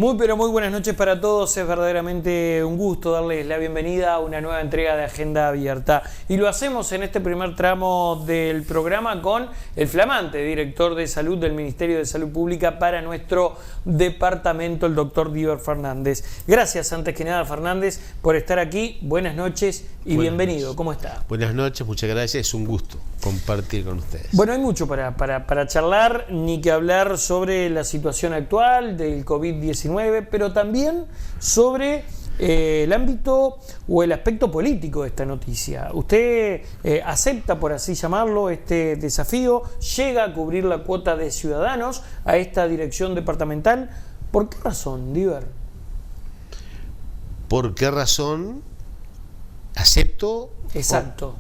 Muy pero muy buenas noches para todos, es verdaderamente un gusto darles la bienvenida a una nueva entrega de Agenda Abierta y lo hacemos en este primer tramo del programa con el flamante director de salud del Ministerio de Salud Pública para nuestro departamento, el doctor Diver Fernández. Gracias antes que nada, Fernández, por estar aquí, buenas noches y bienvenido. ¿Cómo está? Buenas noches, muchas gracias, es un gusto compartir con ustedes. Bueno, hay mucho para charlar, ni que hablar sobre la situación actual del COVID-19, pero también sobre el ámbito o el aspecto político de esta noticia. Usted acepta, por así llamarlo, este desafío, llega a cubrir la cuota de ciudadanos a esta dirección departamental. ¿Por qué razón, Diver? ¿Por qué razón acepto? Exacto.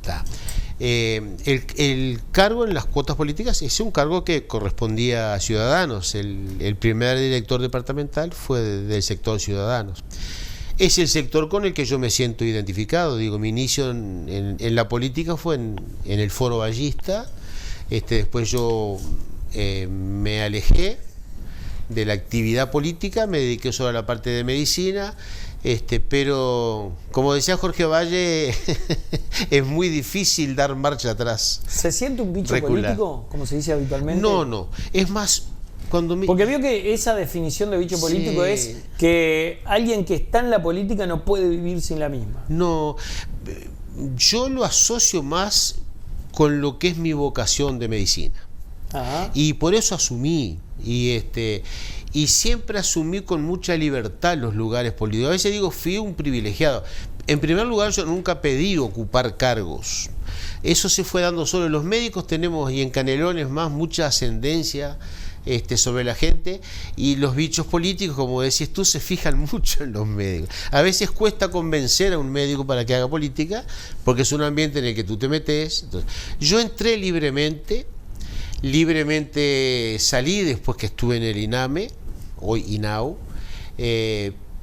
El cargo en las cuotas políticas es un cargo que correspondía a Ciudadanos. El primer director departamental fue del sector Ciudadanos. Es el sector con el que yo me siento identificado. Digo, mi inicio en la política fue en el Foro Ballista. Después yo me alejé de la actividad política, me dediqué solo a la parte de medicina. Pero como decía Jorge Valle, es muy difícil dar marcha atrás. ¿Se siente un bicho político, como se dice habitualmente? No, es más porque veo que esa definición de bicho político es que alguien que está en la política no puede vivir sin la misma. No, yo lo asocio más con lo que es mi vocación de medicina. Ajá. Y por eso asumí y siempre asumí con mucha libertad los lugares políticos. A veces digo, fui un privilegiado. En primer lugar, yo nunca pedí ocupar cargos. Eso se fue dando solo. Los médicos tenemos, y en Canelones más, mucha ascendencia sobre la gente, y los bichos políticos, como decís tú, se fijan mucho en los médicos. A veces cuesta convencer a un médico para que haga política, porque es un ambiente en el que tú te metes. Entonces, yo entré libremente salí después que estuve en el INAME, hoy INAU,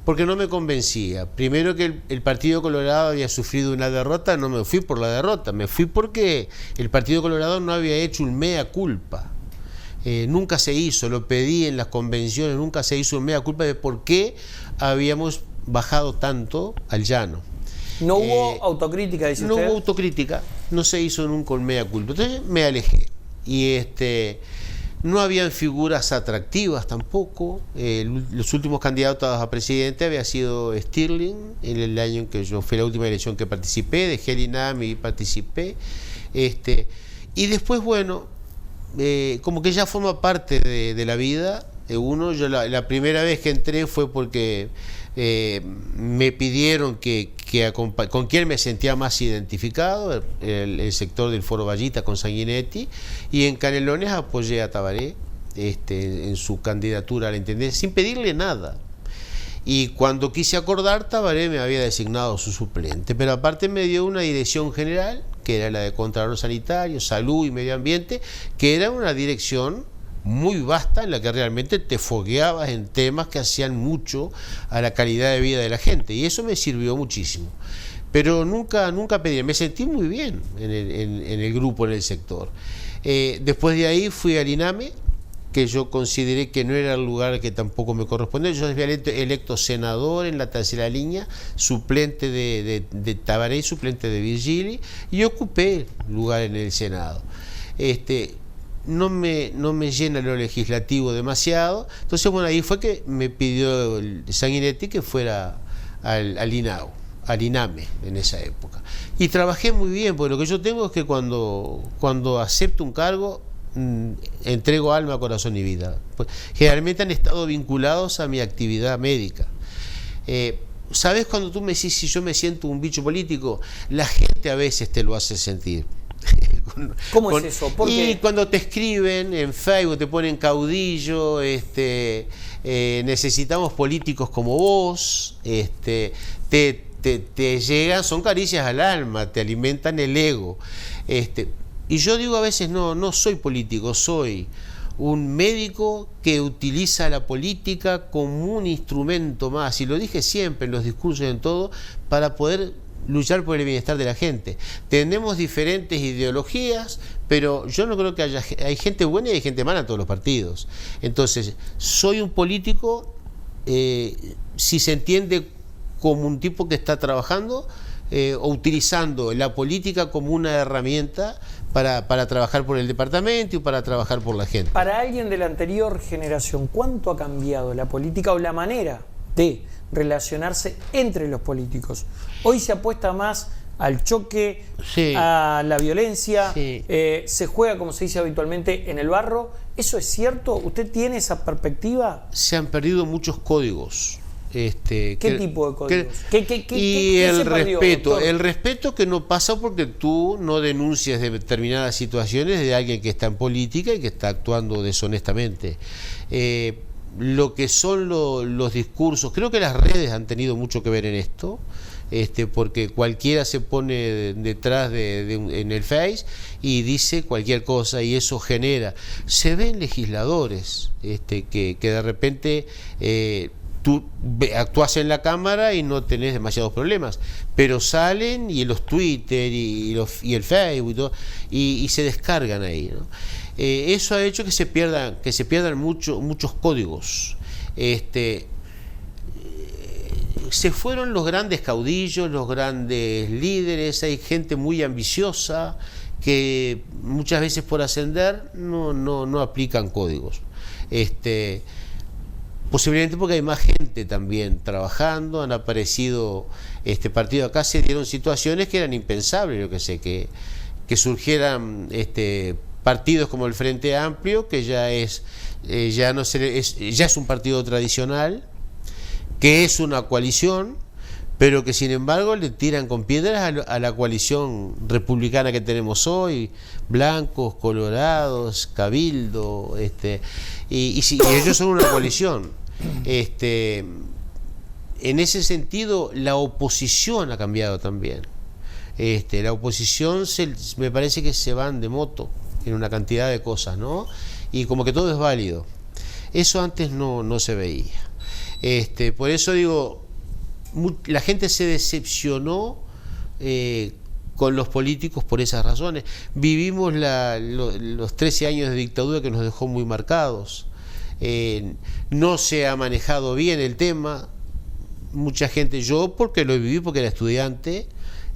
porque no me convencía. Primero que el Partido Colorado había sufrido una derrota, no me fui por la derrota, me fui porque el Partido Colorado no había hecho un mea culpa. Nunca se hizo, lo pedí en las convenciones, nunca se hizo un mea culpa de por qué habíamos bajado tanto al llano. ¿No hubo autocrítica, dice usted? No hubo autocrítica, no se hizo nunca un mea culpa. Entonces me alejé. Y no habían figuras atractivas tampoco. Los últimos candidatos a presidente había sido Stirling, en el año en que yo fui la última elección que participé, dejé el INAME y participé. Y después, bueno, como que ya forma parte de la vida de uno. Yo la primera vez que entré fue porque me pidieron con quién me sentía más identificado, el sector del Foro Ballista con Sanguinetti, y en Canelones apoyé a Tabaré en su candidatura a la intendencia, sin pedirle nada. Y cuando quise acordar, Tabaré me había designado su suplente, pero aparte me dio una dirección general, que era la de Contralor Sanitario, Salud y Medio Ambiente, que era una dirección muy vasta en la que realmente te fogueabas en temas que hacían mucho a la calidad de vida de la gente, y eso me sirvió muchísimo. Pero nunca pedí, me sentí muy bien en el grupo, en el sector. Después de ahí fui al INAME, que yo consideré que no era el lugar que tampoco me correspondía. Yo había electo senador en la tercera línea, suplente de Tabaré, suplente de Virgili, y ocupé lugar en el Senado. No me llena lo legislativo demasiado. Entonces, bueno, ahí fue que me pidió el Sanguinetti que fuera al INAU, al INAME en esa época. Y trabajé muy bien, porque lo que yo tengo es que cuando acepto un cargo, entrego alma, corazón y vida. Pues, generalmente han estado vinculados a mi actividad médica. ¿Sabes cuando tú me decís si yo me siento un bicho político? La gente a veces te lo hace sentir. ¿Cómo es eso? ¿Por qué? Y cuando te escriben en Facebook, te ponen caudillo, necesitamos políticos como vos, te llegan, son caricias al alma, te alimentan el ego. Y yo digo a veces, no soy político, soy un médico que utiliza la política como un instrumento más, y lo dije siempre en los discursos y en todo, para poder luchar por el bienestar de la gente. Tenemos diferentes ideologías, pero yo no creo que hay gente buena y hay gente mala en todos los partidos. Entonces, soy un político si se entiende como un tipo que está trabajando o utilizando la política como una herramienta para trabajar por el departamento y para trabajar por la gente. Para alguien de la anterior generación, ¿cuánto ha cambiado la política o la manera de relacionarse entre los políticos? Hoy se apuesta más al choque, sí, a la violencia, sí. Se juega, como se dice habitualmente, en el barro. ¿Eso es cierto? ¿Usted tiene esa perspectiva? Se han perdido muchos códigos. ¿Qué tipo de códigos? Y el respeto, doctor? el respeto que no pasa porque tú no denuncias determinadas situaciones de alguien que está en política y que está actuando deshonestamente. Lo que son los discursos, creo que las redes han tenido mucho que ver en esto, porque cualquiera se pone detrás en el Face y dice cualquier cosa y eso genera. Se ven legisladores que de repente tú actúas en la cámara y no tenés demasiados problemas, pero salen y los Twitter y el Facebook y todo, y se descargan ahí, ¿no? Eso ha hecho que se pierdan muchos códigos. Se fueron los grandes caudillos, los grandes líderes, hay gente muy ambiciosa que muchas veces por ascender no aplican códigos. Posiblemente porque hay más gente también trabajando, han aparecido partido acá, se dieron situaciones que eran impensables, yo que sé, que surgieran partidos como el Frente Amplio, que ya es un partido tradicional, que es una coalición, pero que sin embargo le tiran con piedras a la coalición republicana que tenemos hoy, blancos, colorados, cabildo, y ellos son una coalición. En ese sentido, la oposición ha cambiado también. La oposición me parece que se van de moto en una cantidad de cosas, ¿no? Y como que todo es válido. Eso antes no se veía. Por eso digo, la gente se decepcionó con los políticos por esas razones. Vivimos los 13 años de dictadura que nos dejó muy marcados. No se ha manejado bien el tema. Mucha gente, yo porque lo viví, porque era estudiante,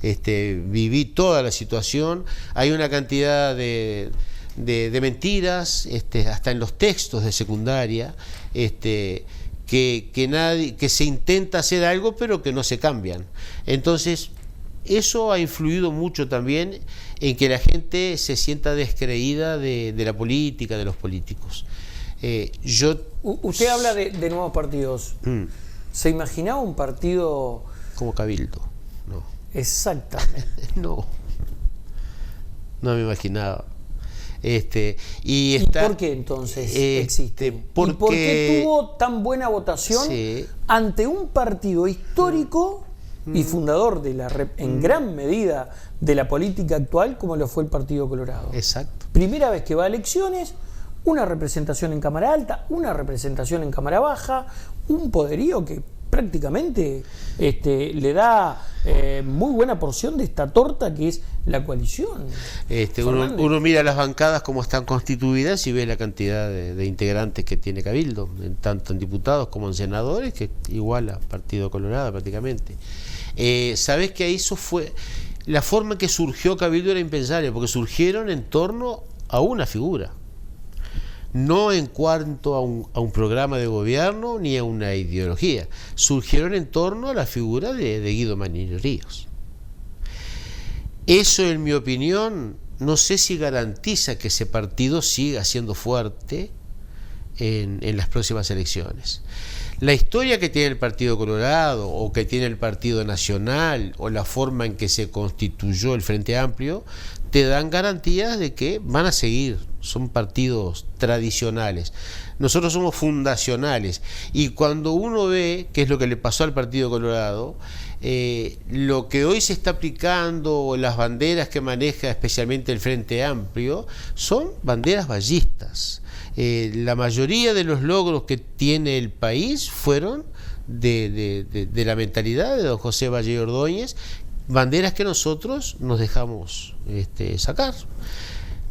viví toda la situación. Hay una cantidad de mentiras, hasta en los textos de secundaria, que se intenta hacer algo pero que no se cambian. Entonces eso ha influido mucho también en que la gente se sienta descreída de la política, de los políticos. Usted habla de nuevos partidos. ¿Se imaginaba un partido como Cabildo? No. Exactamente. No me imaginaba. ¿Y por qué entonces existe? ¿Y por qué tuvo tan buena votación ante un partido histórico y fundador en gran medida de la política actual como lo fue el Partido Colorado? Exacto. Primera vez que va a elecciones, una representación en Cámara Alta, una representación en Cámara Baja, un poderío que prácticamente le da muy buena porción de esta torta que es la coalición. Uno mira las bancadas como están constituidas y ve la cantidad de integrantes que tiene Cabildo, tanto en diputados como en senadores, que iguala Partido Colorado prácticamente. Sabes que eso fue la forma en que surgió Cabildo, era impensable, porque surgieron en torno a una figura, no en cuanto a un programa de gobierno ni a una ideología. Surgieron en torno a la figura de Guido Manini Ríos. Eso, en mi opinión, no sé si garantiza que ese partido siga siendo fuerte en las próximas elecciones. La historia que tiene el Partido Colorado o que tiene el Partido Nacional o la forma en que se constituyó el Frente Amplio te dan garantías de que van a seguir. Son partidos tradicionales. Nosotros somos fundacionales. Y cuando uno ve qué es lo que le pasó al Partido Colorado, lo que hoy se está aplicando, las banderas que maneja especialmente el Frente Amplio, son banderas vallistas. La mayoría de los logros que tiene el país fueron de la mentalidad de don José Valle Ordóñez, banderas que nosotros nos dejamos sacar.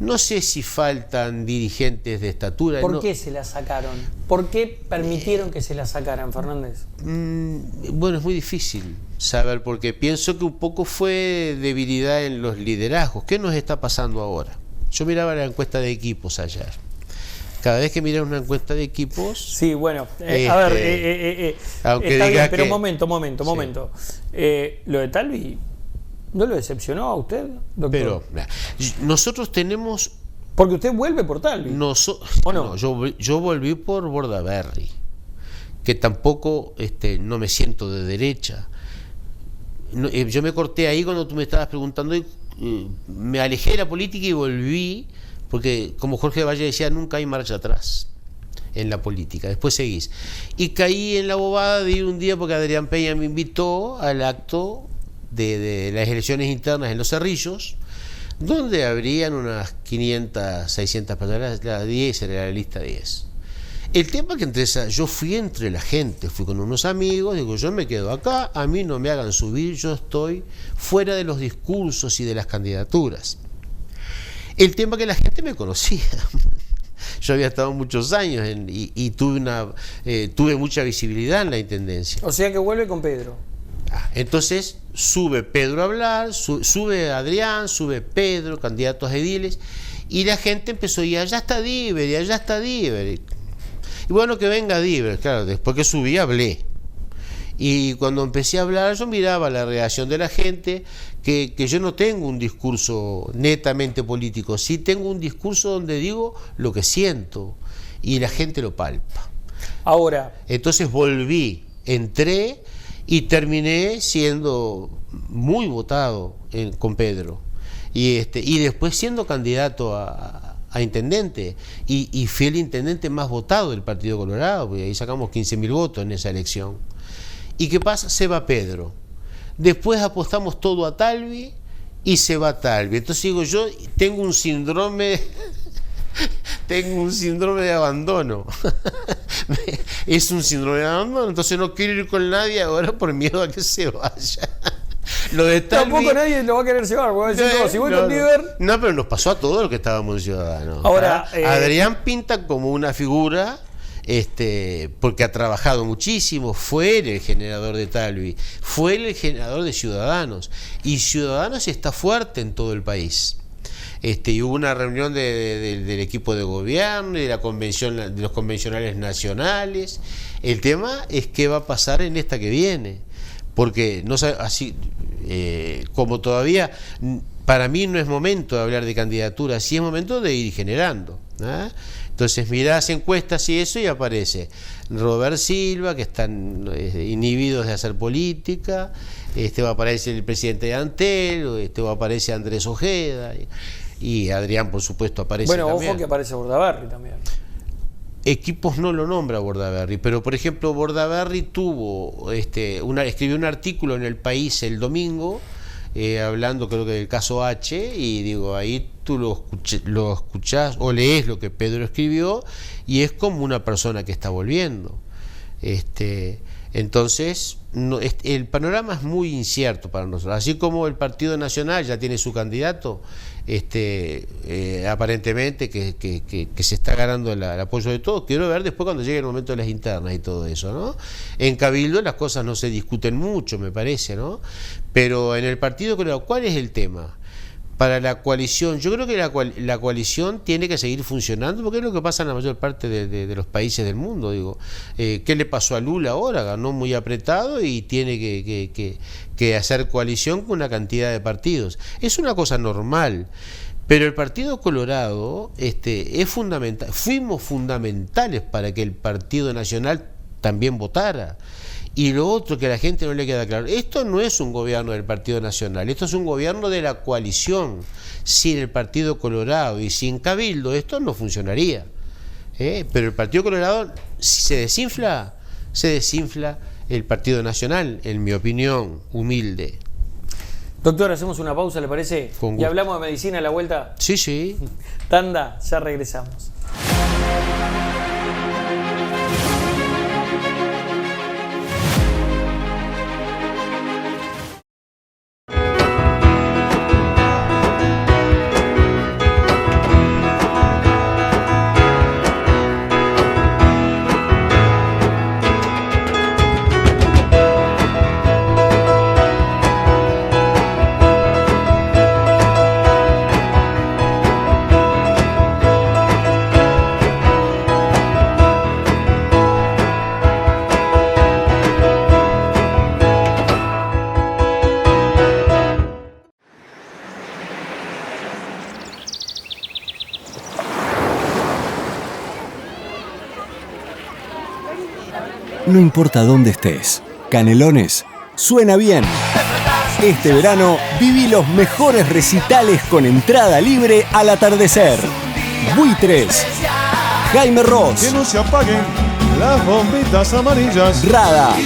No sé si faltan dirigentes de estatura. ¿Por qué se la sacaron? ¿Por qué permitieron que se la sacaran, Fernández? Bueno, es muy difícil saber, porque pienso que un poco fue debilidad en los liderazgos. ¿Qué nos está pasando ahora? Yo miraba la encuesta de equipos ayer. Cada vez que miras una encuesta de equipos... Sí, bueno, a ver, aunque está diga bien, pero que... momento. Lo de Talvi, ¿no lo decepcionó a usted, doctor? Pero nosotros tenemos... Porque usted vuelve por Talvi. ¿O no? Yo volví por Bordaberry, que tampoco no me siento de derecha. Yo me corté ahí cuando tú me estabas preguntando, me alejé de la política y volví, porque como Jorge Valle decía, nunca hay marcha atrás en la política, después seguís. Y caí en la bobada de ir un día porque Adrián Peña me invitó al acto de las elecciones internas en Los Cerrillos, donde habrían unas 500, 600 personas, la 10 era la lista 10. El tema que yo fui entre la gente, fui con unos amigos, digo, yo me quedo acá, a mí no me hagan subir, yo estoy fuera de los discursos y de las candidaturas. El tema que la gente me conocía. Yo había estado muchos años y tuve mucha visibilidad en la intendencia. O sea que vuelve con Pedro. Entonces sube Pedro a hablar, sube Adrián, sube Pedro, candidatos a ediles, y la gente empezó a ir, allá está Diver. Y bueno, que venga Diver. Claro, después que subí hablé. Y cuando empecé a hablar, yo miraba la reacción de la gente, que yo no tengo un discurso netamente político, sí tengo un discurso donde digo lo que siento, y la gente lo palpa. Ahora. Entonces volví, entré y terminé siendo muy votado con Pedro. Y después siendo candidato a intendente, y fui el intendente más votado del Partido Colorado, porque ahí sacamos 15.000 votos en esa elección. ¿Y qué pasa? Se va Pedro. Después apostamos todo a Talvi y se va Talvi. Entonces digo, yo tengo un síndrome de abandono. Es un síndrome de abandono, entonces no quiero ir con nadie ahora por miedo a que se vaya. Lo de Talvi, tampoco nadie lo va a querer llevar, porque si voy con Diver... No, pero nos pasó a todos los que estábamos en Ciudadanos. Ahora, Adrián pinta como una figura, porque ha trabajado muchísimo, fue él el generador de Talvi, fue él el generador de Ciudadanos, y Ciudadanos está fuerte en todo el país. Y hubo una reunión del equipo de gobierno y de la convención, de los convencionales nacionales. El tema es qué va a pasar en esta que viene, porque no sabe, así como todavía para mí no es momento de hablar de candidatura, sí es momento de ir generando, ¿eh? Entonces mirás encuestas y eso, y aparece Robert Silva, que están inhibidos de hacer política, va a aparecer el presidente de Antel, va a aparecer Andrés Ojeda, y Adrián, por supuesto, aparece también. Bueno, ojo que aparece Bordaberry también. Equipos no lo nombra Bordaberry, pero por ejemplo Bordaberry escribió un artículo en El País el domingo, hablando creo que del caso H, y digo, ahí tú lo escuchás o lees lo que Pedro escribió, y es como una persona que está volviendo. Entonces el panorama es muy incierto para nosotros, así como el Partido Nacional ya tiene su candidato, aparentemente que se está ganando el apoyo de todos. Quiero ver después cuando llegue el momento de las internas y todo eso, ¿no? En Cabildo las cosas no se discuten mucho, me parece, ¿no? Pero en el partido, ¿cuál es el tema? Para la coalición, yo creo que la coalición tiene que seguir funcionando, porque es lo que pasa en la mayor parte de los países del mundo. Digo, ¿qué le pasó a Lula ahora? Ganó muy apretado y tiene que hacer coalición con una cantidad de partidos. Es una cosa normal, pero el Partido Colorado es fundamental. Fuimos fundamentales para que el Partido Nacional también votara. Y lo otro que a la gente no le queda claro, esto no es un gobierno del Partido Nacional, esto es un gobierno de la coalición. Sin el Partido Colorado y sin Cabildo esto no funcionaría, pero el Partido Colorado, si se desinfla el Partido Nacional, en mi opinión humilde. Doctor, hacemos una pausa, ¿le parece? Y hablamos de medicina a la vuelta. Sí. Tanda, ya regresamos. no importa dónde estés. Canelones suena bien. Este verano viví los mejores recitales con entrada libre al atardecer. Buitres, Jaime Ross, Que no se apaguen las bombitas amarillas. Rada,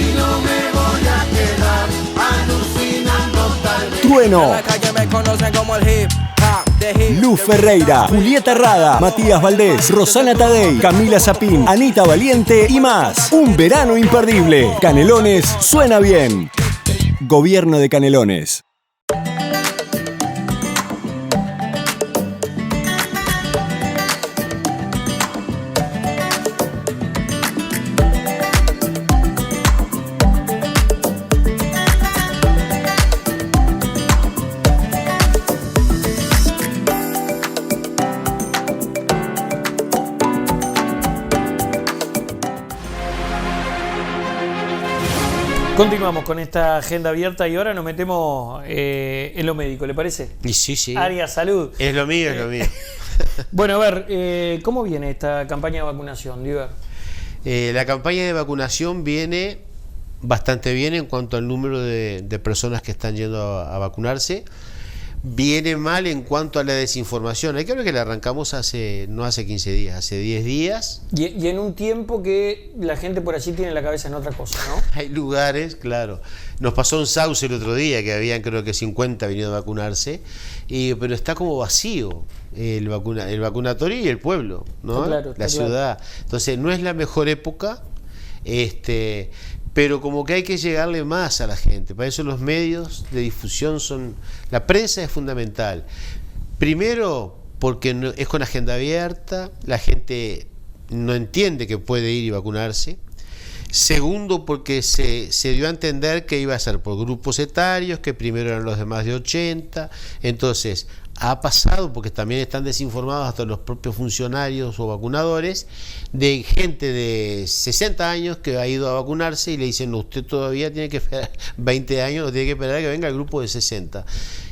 Trueno, Luz Ferreira, Julieta Rada, Matías Valdés, Rosana Tadei, Camila Zapín, Anita Valiente y más. Un verano imperdible. Canelones suena bien. Gobierno de Canelones. Continuamos con esta agenda abierta y ahora nos metemos en lo médico, ¿le parece? Sí. Área Salud. Es lo mío, es lo mío. Bueno, a ver, ¿cómo viene esta campaña de vacunación, Diver? La campaña de vacunación viene bastante bien en cuanto al número de personas que están yendo a vacunarse. Viene mal en cuanto a la desinformación. Hay que ver que la arrancamos no hace 15 días, hace 10 días. Y en un tiempo que la gente por allí tiene la cabeza en otra cosa, ¿no? Hay lugares, claro. Nos pasó en Sauce el otro día, que habían creo que 50 venido a vacunarse, pero está como vacío el vacunatorio y el pueblo, ¿no? Está claro, la ciudad. Claro. Entonces no es la mejor época, pero como que hay que llegarle más a la gente. Para eso los medios de difusión la prensa es fundamental. Primero, porque es con agenda abierta, la gente no entiende que puede ir y vacunarse. Segundo, porque se dio a entender que iba a ser por grupos etarios, que primero eran los de más de 80. Entonces, ha pasado, porque también están desinformados hasta los propios funcionarios o vacunadores, de gente de 60 años que ha ido a vacunarse y le dicen, no, usted todavía tiene que esperar 20 años, tiene que esperar a que venga el grupo de 60.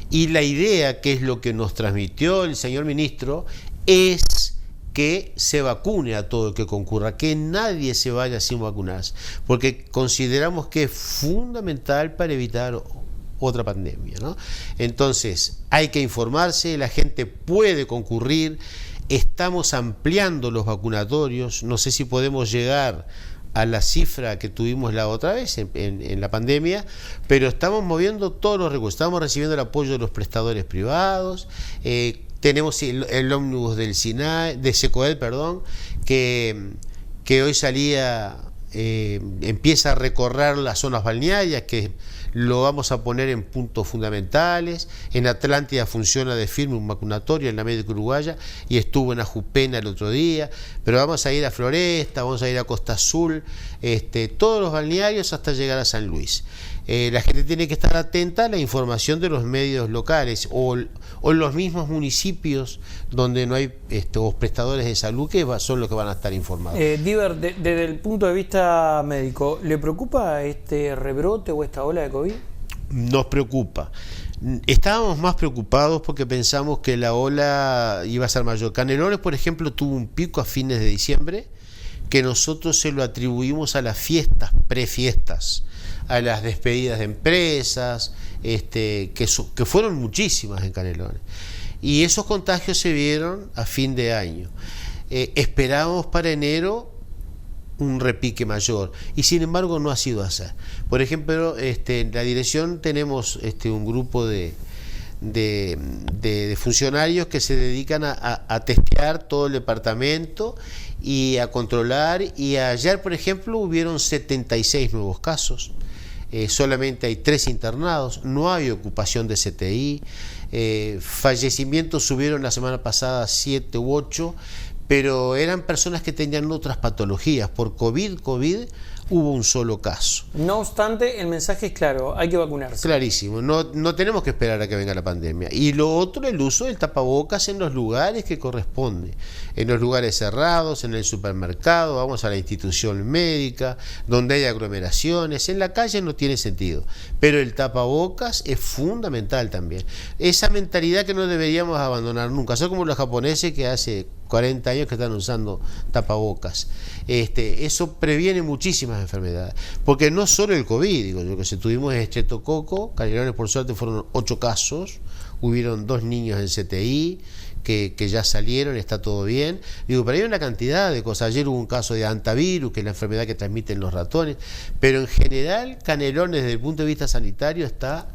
Y la idea, que es lo que nos transmitió el señor ministro, es que se vacune a todo el que concurra, que nadie se vaya sin vacunarse, porque consideramos que es fundamental para evitar otra pandemia, ¿no? Entonces, hay que informarse, la gente puede concurrir, estamos ampliando los vacunatorios, no sé si podemos llegar a la cifra que tuvimos la otra vez en la pandemia, pero estamos moviendo todos los recursos, estamos recibiendo el apoyo de los prestadores privados, tenemos el ómnibus del SINAE, de SECOED, perdón, que hoy empieza a recorrer las zonas balnearias, que lo vamos a poner en puntos fundamentales. En Atlántida funciona de firme un vacunatorio en la Médica Uruguaya y estuvo en Ajupena el otro día, pero vamos a ir a Floresta, vamos a ir a Costa Azul, todos los balnearios hasta llegar a San Luis. La gente tiene que estar atenta a la información de los medios locales o los mismos municipios donde no hay prestadores de salud, que son los que van a estar informados. Diver, desde el punto de vista médico, ¿le preocupa este rebrote o esta ola de COVID? Nos preocupa. Estábamos más preocupados porque pensamos que la ola iba a ser mayor. Canelones, por ejemplo, tuvo un pico a fines de diciembre que nosotros se lo atribuimos a las fiestas, prefiestas, a las despedidas de empresas, que fueron muchísimas en Canelones. Y esos contagios se vieron a fin de año. Esperábamos para enero un repique mayor, y sin embargo no ha sido así. Por ejemplo, en la dirección tenemos un grupo de funcionarios que se dedican a testear todo el departamento y a controlar, y ayer, por ejemplo, hubieron 76 nuevos casos. Solamente hay 3 internados, no hay ocupación de CTI, fallecimientos subieron la semana pasada 7 u 8, pero eran personas que tenían otras patologías. Por COVID hubo un solo caso. No obstante, el mensaje es claro, hay que vacunarse. Clarísimo, no tenemos que esperar a que venga la pandemia. Y lo otro, el uso del tapabocas en los lugares que corresponde, en los lugares cerrados, en el supermercado, vamos a la institución médica, donde hay aglomeraciones, en la calle no tiene sentido, pero el tapabocas es fundamental también. Esa mentalidad que no deberíamos abandonar nunca, son como los japoneses que hace 40 años que están usando tapabocas. Eso previene muchísimas enfermedades, porque no solo el COVID, digo yo, que si tuvimos estreptococo, Canelones por suerte fueron 8 casos, hubieron 2 niños en CTI, que ya salieron, está todo bien. Digo, pero hay una cantidad de cosas. Ayer hubo un caso de antivirus, que es la enfermedad que transmiten los ratones, pero en general Canelones desde el punto de vista sanitario está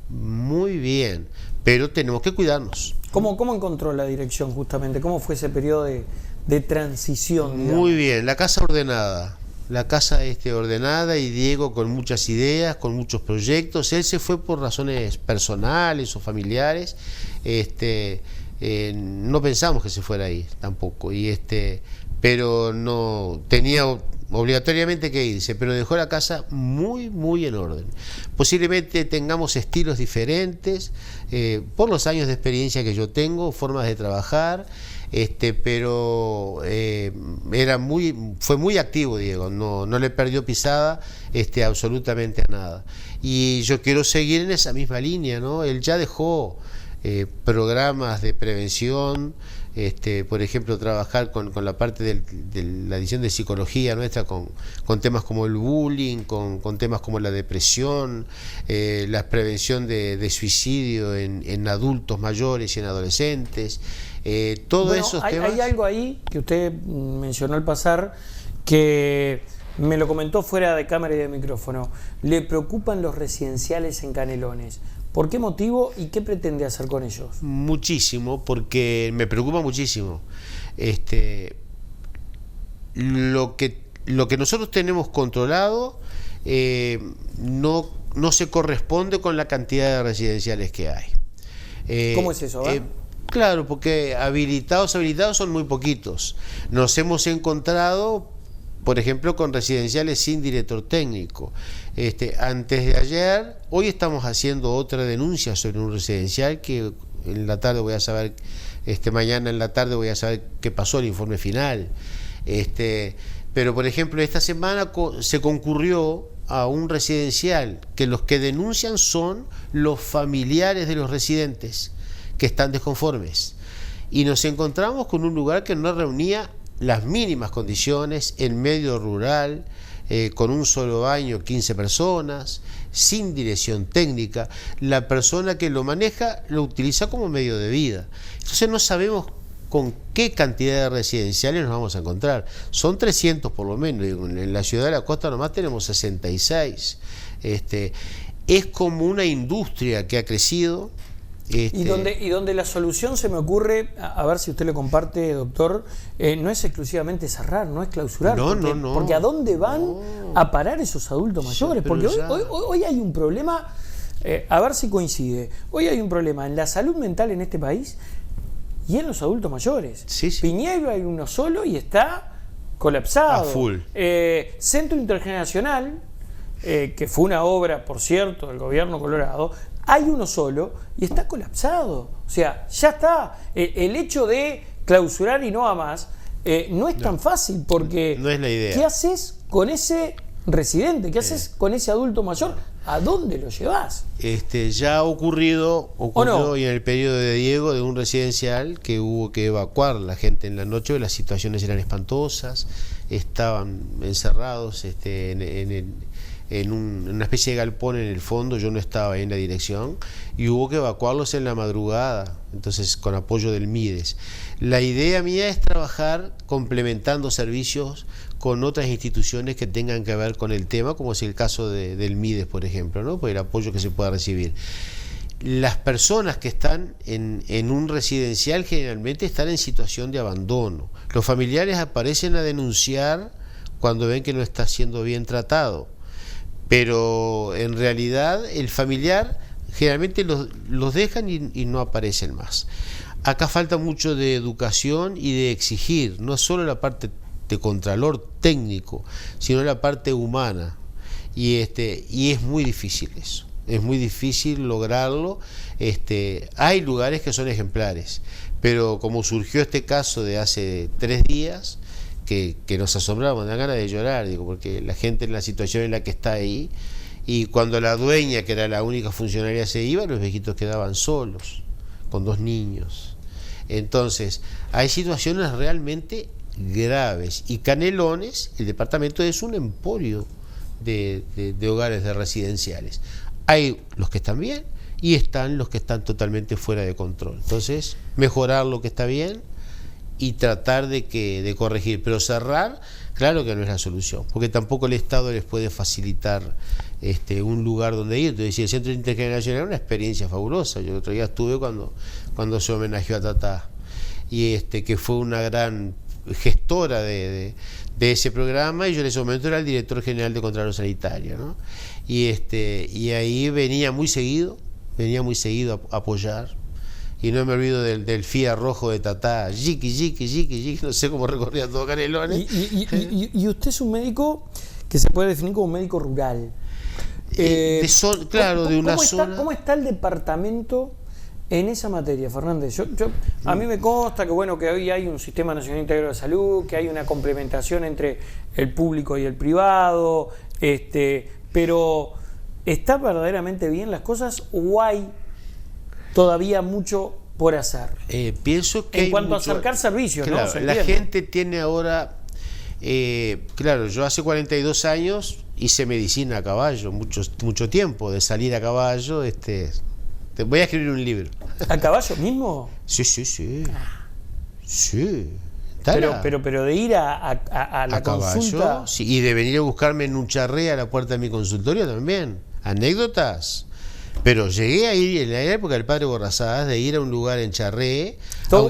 muy bien, pero tenemos que cuidarnos. ¿Cómo encontró la dirección justamente? ¿Cómo fue ese periodo de transición, digamos? Muy bien, la casa ordenada. La casa ordenada, y Diego con muchas ideas, con muchos proyectos. Él se fue por razones personales o familiares. No pensamos que se fuera ahí tampoco, pero no tenía obligatoriamente que irse, pero dejó la casa muy muy en orden. Posiblemente tengamos estilos diferentes por los años de experiencia que yo tengo, formas de trabajar, pero fue muy activo Diego, no le perdió pisada absolutamente a nada, y yo quiero seguir en esa misma línea, ¿no? Él ya dejó programas de prevención, por ejemplo, trabajar con la parte de la edición de psicología nuestra, con temas como el bullying, con temas como la depresión, la prevención de suicidio en adultos mayores y en adolescentes, todos esos temas. Hay algo ahí que usted mencionó al pasar, que me lo comentó fuera de cámara y de micrófono. Le preocupan los residenciales en Canelones. ¿Por qué motivo y qué pretende hacer con ellos? Muchísimo, porque me preocupa muchísimo. Lo que nosotros tenemos controlado no se corresponde con la cantidad de residenciales que hay. ¿Cómo es eso? Claro, porque habilitados son muy poquitos. Nos hemos encontrado, por ejemplo, con residenciales sin director técnico. Antes de ayer, hoy estamos haciendo otra denuncia sobre un residencial que en la tarde voy a saber, mañana en la tarde voy a saber qué pasó, el informe final. Pero por ejemplo, esta semana se concurrió a un residencial que los que denuncian son los familiares de los residentes que están desconformes. Y nos encontramos con un lugar que no reunía las mínimas condiciones, en medio rural, con un solo baño, 15 personas, sin dirección técnica. La persona que lo maneja lo utiliza como medio de vida. Entonces no sabemos con qué cantidad de residenciales nos vamos a encontrar. Son 300 por lo menos. En la ciudad de la costa nomás tenemos 66. Es como una industria que ha crecido. Y donde la solución, se me ocurre, a ver si usted lo comparte, doctor, no es exclusivamente cerrar, no es clausurar, porque ¿a dónde van a parar esos adultos mayores? Porque hoy hay un problema, a ver si coincide, hoy hay un problema en la salud mental en este país y en los adultos mayores. Sí. Piñeiro hay uno solo y está colapsado. A full. Centro Intergeneracional, que fue una obra, por cierto, del gobierno colorado, hay uno solo y está colapsado. O sea, ya está. El hecho de clausurar y no a más no es tan fácil, porque no es la idea. ¿Qué haces con ese residente? ¿Qué haces con ese adulto mayor? ¿A dónde lo llevas? Ya ocurrió y en el periodo de Diego, de un residencial que hubo que evacuar la gente en la noche, las situaciones eran espantosas, estaban encerrados en una especie de galpón en el fondo. Yo no estaba ahí en la dirección y hubo que evacuarlos en la madrugada, entonces con apoyo del MIDES. La idea mía es trabajar complementando servicios con otras instituciones que tengan que ver con el tema, como es el caso del MIDES, por ejemplo, ¿no? Por el apoyo que se pueda recibir. Las personas que están en un residencial generalmente están en situación de abandono. Los familiares aparecen a denunciar cuando ven que no está siendo bien tratado, pero en realidad el familiar generalmente los dejan y no aparecen más. Acá falta mucho de educación y de exigir, no solo la parte de contralor técnico, sino la parte humana, y es muy difícil eso, es muy difícil lograrlo. Hay lugares que son ejemplares, pero como surgió este caso de hace 3 días, que nos asombramos, da ganas de llorar, digo, porque la gente en la situación en la que está ahí, y cuando la dueña, que era la única funcionaria, se iba, los viejitos quedaban solos, con 2 niños. Entonces, hay situaciones realmente graves. Y Canelones, el departamento es un emporio de hogares de residenciales. Hay los que están bien y están los que están totalmente fuera de control. Entonces, mejorar lo que está bien y tratar de corregir, pero cerrar, claro que no es la solución, porque tampoco el Estado les puede facilitar un lugar donde ir. Entonces, el Centro Intergeneracional era una experiencia fabulosa. Yo el otro día estuve cuando se homenajeó a Tatá, y que fue una gran gestora de ese programa, y yo en ese momento era el director general de Contralor Sanitario, ¿no? Y ahí venía muy seguido a apoyar. Y no me olvido del Fiat rojo de Tatá, yiqui, no sé cómo recorría todo Canelones. Y usted es un médico que se puede definir como un médico rural. Claro, de una zona. ¿Cómo está el departamento en esa materia, Fernández? A mí me consta que que hoy hay un Sistema Nacional Integral de Salud, que hay una complementación entre el público y el privado, pero ¿está verdaderamente bien las cosas o hay todavía mucho por hacer? Pienso que en cuanto a acercar servicios, claro, ¿no? La gente tiene ahora, claro, yo hace 42 años hice medicina a caballo, mucho tiempo de salir a caballo. Te voy a escribir un libro. ¿A caballo mismo? Sí. Sí. Pero de ir a la consulta. Caballo, sí, y de venir a buscarme en un charré a la puerta de mi consultorio también. Anécdotas. Pero llegué a ir en la época del padre Borrazás, de ir a un lugar en charré.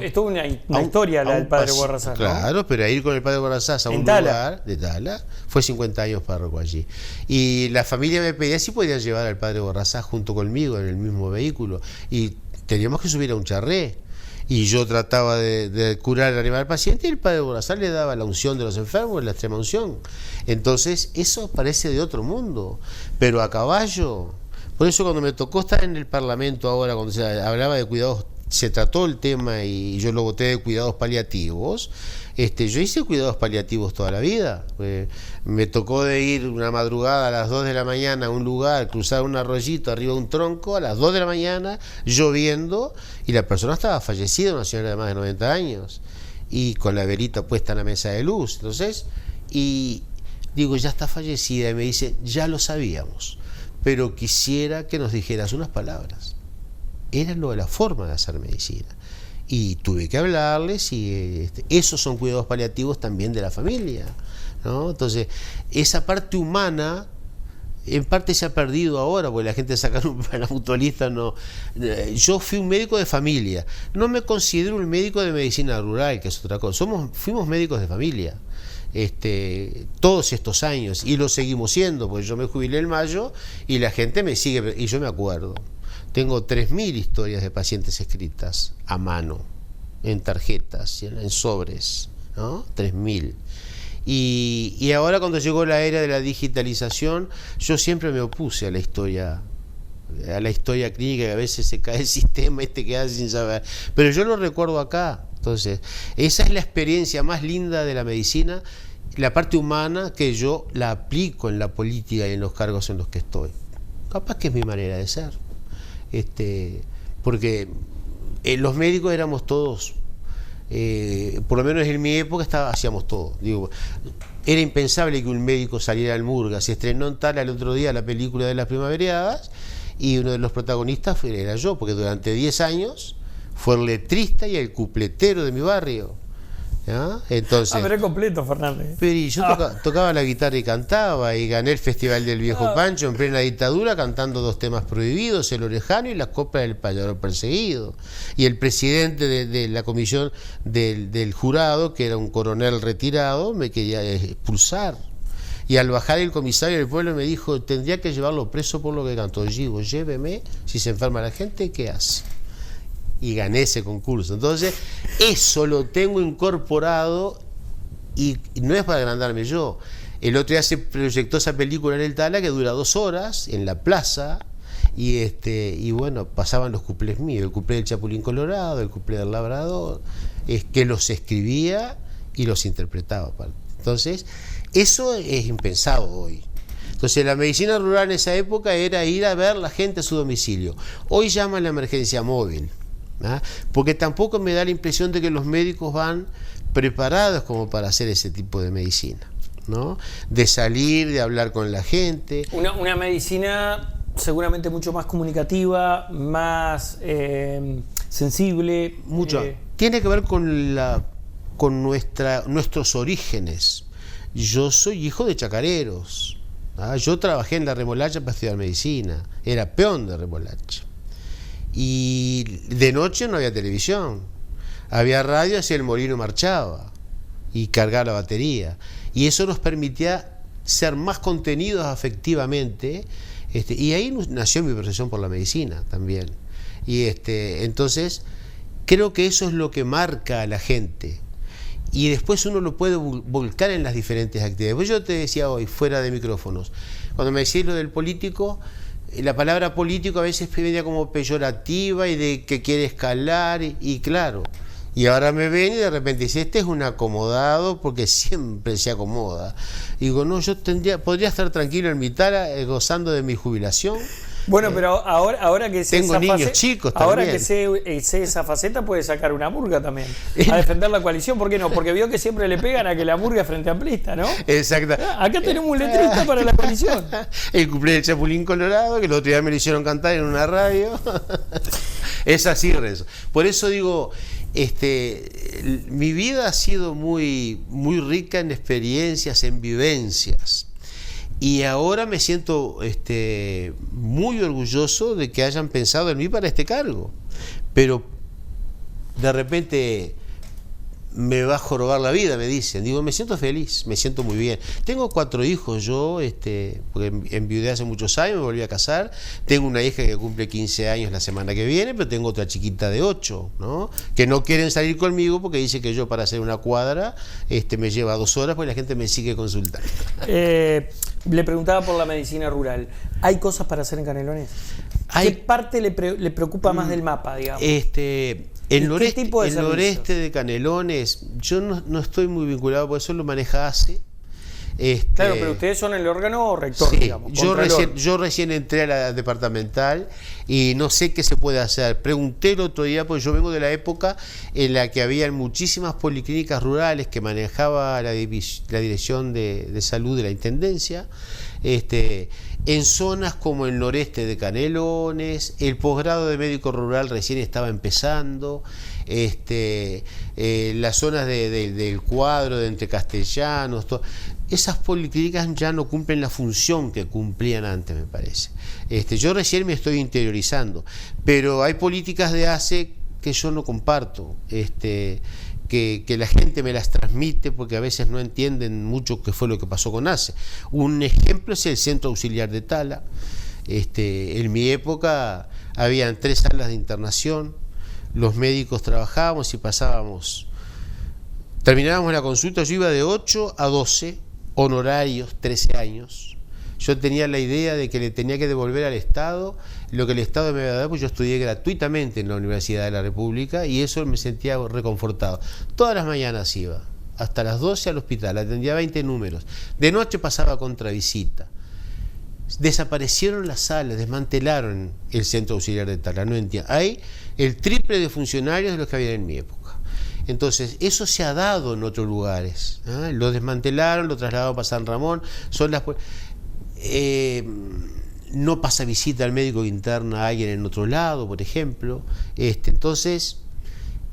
Es toda una historia la del padre Borrazás, ¿no? Claro, pero a ir con el padre Borrazás a un lugar de Tala, fue 50 años párroco allí. Y la familia me pedía si podían llevar al padre Borrazás junto conmigo en el mismo vehículo. Y teníamos que subir a un charré. Y yo trataba de curar el animal al paciente, y el padre Borrazás le daba la unción de los enfermos, la extrema unción. Entonces, eso parece de otro mundo. Pero a caballo. Por eso cuando me tocó estar en el Parlamento ahora, cuando se hablaba de cuidados, se trató el tema y yo lo voté de cuidados paliativos, yo hice cuidados paliativos toda la vida. Me tocó de ir una madrugada a las 2 de la mañana a un lugar, cruzar un arroyito arriba de un tronco a las 2 de la mañana, lloviendo, y la persona estaba fallecida, una señora de más de 90 años, y con la velita puesta en la mesa de luz. Entonces, y digo, ya está fallecida, y me dice, ya lo sabíamos, pero quisiera que nos dijeras unas palabras. Era la forma de hacer medicina. Y tuve que hablarles, y esos son cuidados paliativos también de la familia, ¿no? Entonces, esa parte humana, en parte se ha perdido ahora, porque la gente saca para mutualista, no. Yo fui un médico de familia. No me considero un médico de medicina rural, que es otra cosa. Fuimos médicos de familia. Todos estos años, y lo seguimos siendo, porque yo me jubilé en mayo y la gente me sigue, y yo me acuerdo, tengo 3.000 historias de pacientes escritas a mano, en tarjetas, en sobres, ¿no? 3.000. Y ahora, cuando llegó la era de la digitalización, yo siempre me opuse a la historia clínica, que a veces se cae el sistema que hace sin saber, pero yo lo recuerdo acá. Entonces, esa es la experiencia más linda de la medicina, la parte humana, que yo la aplico en la política y en los cargos en los que estoy. Capaz que es mi manera de ser. Porque los médicos éramos todos, por lo menos en mi época hacíamos todo. Digo, era impensable que un médico saliera al Murga. Se estrenó en Tala el otro día la película de las primavereadas, y uno de los protagonistas era yo, porque durante 10 años fue el letrista y el cupletero de mi barrio, ¿ya? Entonces, pero es completo, Fernández. Pero yo tocaba la guitarra y cantaba, y gané el Festival del Viejo Pancho en plena dictadura, cantando 2 temas prohibidos, El Orejano y La Copla del Payador Perseguido. Y el presidente de la comisión del jurado, que era un coronel retirado, me quería expulsar. Y al bajar el comisario del pueblo me dijo, tendría que llevarlo preso por lo que cantó. Yo digo, lléveme, si se enferma la gente, ¿qué hace? Y gané ese concurso. Entonces, eso lo tengo incorporado, y no es para agrandarme yo. El otro día se proyectó esa película en el Tala, que dura 2 horas, en la plaza, y bueno, pasaban los cuplés míos, el cuplé del Chapulín Colorado, el cuplé del Labrador, que los escribía y los interpretaba aparte. Entonces, eso es impensado hoy. Entonces, la medicina rural en esa época era ir a ver la gente a su domicilio. Hoy llaman la emergencia móvil. Porque tampoco me da la impresión de que los médicos van preparados como para hacer ese tipo de medicina, ¿no? De salir, de hablar con la gente. Una medicina seguramente mucho más comunicativa, más sensible. Mucho. Tiene que ver con nuestros orígenes. Yo soy hijo de chacareros. Yo trabajé en la remolacha para estudiar medicina. Era peón de remolacha. Y de noche no había televisión. Había radio si el molino marchaba y cargar la batería. Y eso nos permitía ser más contenidos afectivamente. Y ahí nació mi profesión por la medicina también. Y entonces creo que eso es lo que marca a la gente. Y después uno lo puede volcar en las diferentes actividades. Pues yo te decía hoy, fuera de micrófonos, cuando me decís lo del político, la palabra político a veces venía como peyorativa y de que quiere escalar, y claro, y ahora me ven y de repente dicen, este es un acomodado porque siempre se acomoda. Y digo, no, yo podría estar tranquilo en mi tala gozando de mi jubilación. Bueno, pero ahora que sé tengo esa niños faceta, chicos también. Ahora que sé esa faceta, puede sacar una murga también a defender la coalición. ¿Por qué no? Porque vio que siempre le pegan a que la murga es frente amplista, ¿no? Exacto. Acá tenemos un letrista para la coalición. El cumpleaños del Chapulín Colorado, que el otro día me lo hicieron cantar en una radio. Es así, Renzo. Por eso digo, mi vida ha sido muy, muy rica en experiencias, en vivencias. Y ahora me siento muy orgulloso de que hayan pensado en mí para este cargo. Pero de repente me va a jorobar la vida, me dicen. Digo, me siento feliz, me siento muy bien. Tengo 4 hijos yo, porque enviudé hace muchos años, me volví a casar. Tengo una hija que cumple 15 años la semana que viene, pero tengo otra chiquita de 8, ¿no? Que no quieren salir conmigo porque dice que yo para hacer una cuadra me lleva 2 horas porque la gente me sigue consultando. Le preguntaba por la medicina rural. ¿Hay cosas para hacer en Canelones? ¿Qué parte le preocupa más del mapa, digamos? El noreste de Canelones, yo no estoy muy vinculado, porque eso lo maneja ACE. Claro, pero ustedes son el órgano rector, sí, digamos. Yo recién entré a la departamental y no sé qué se puede hacer. Pregunté el otro día, porque yo vengo de la época en la que había muchísimas policlínicas rurales que manejaba la Dirección de Salud de la Intendencia. En zonas como el noreste de Canelones, el posgrado de médico rural recién estaba empezando, las zonas del Cuadro, de Entre Castellanos, esas policlínicas ya no cumplen la función que cumplían antes, me parece. Yo recién me estoy interiorizando, pero hay políticas de ACE que yo no comparto, que la gente me las transmite porque a veces no entienden mucho qué fue lo que pasó con ACE. Un ejemplo es el Centro Auxiliar de Tala. En mi época habían 3 salas de internación, los médicos trabajábamos y terminábamos la consulta, yo iba de 8 a 12, honorarios, 13 años. Yo tenía la idea de que le tenía que devolver al Estado lo que el Estado me había dado, porque yo estudié gratuitamente en la Universidad de la República y eso me sentía reconfortado. Todas las mañanas iba, hasta las 12 al hospital, atendía 20 números. De noche pasaba contravisita. Desaparecieron las salas, desmantelaron el Centro Auxiliar de Tala, no entiendo. Hay el triple de funcionarios de los que había en mi época. Entonces, eso se ha dado en otros lugares. Lo desmantelaron, lo trasladaron para San Ramón, no pasa visita al médico que interna a alguien en otro lado, por ejemplo. Entonces,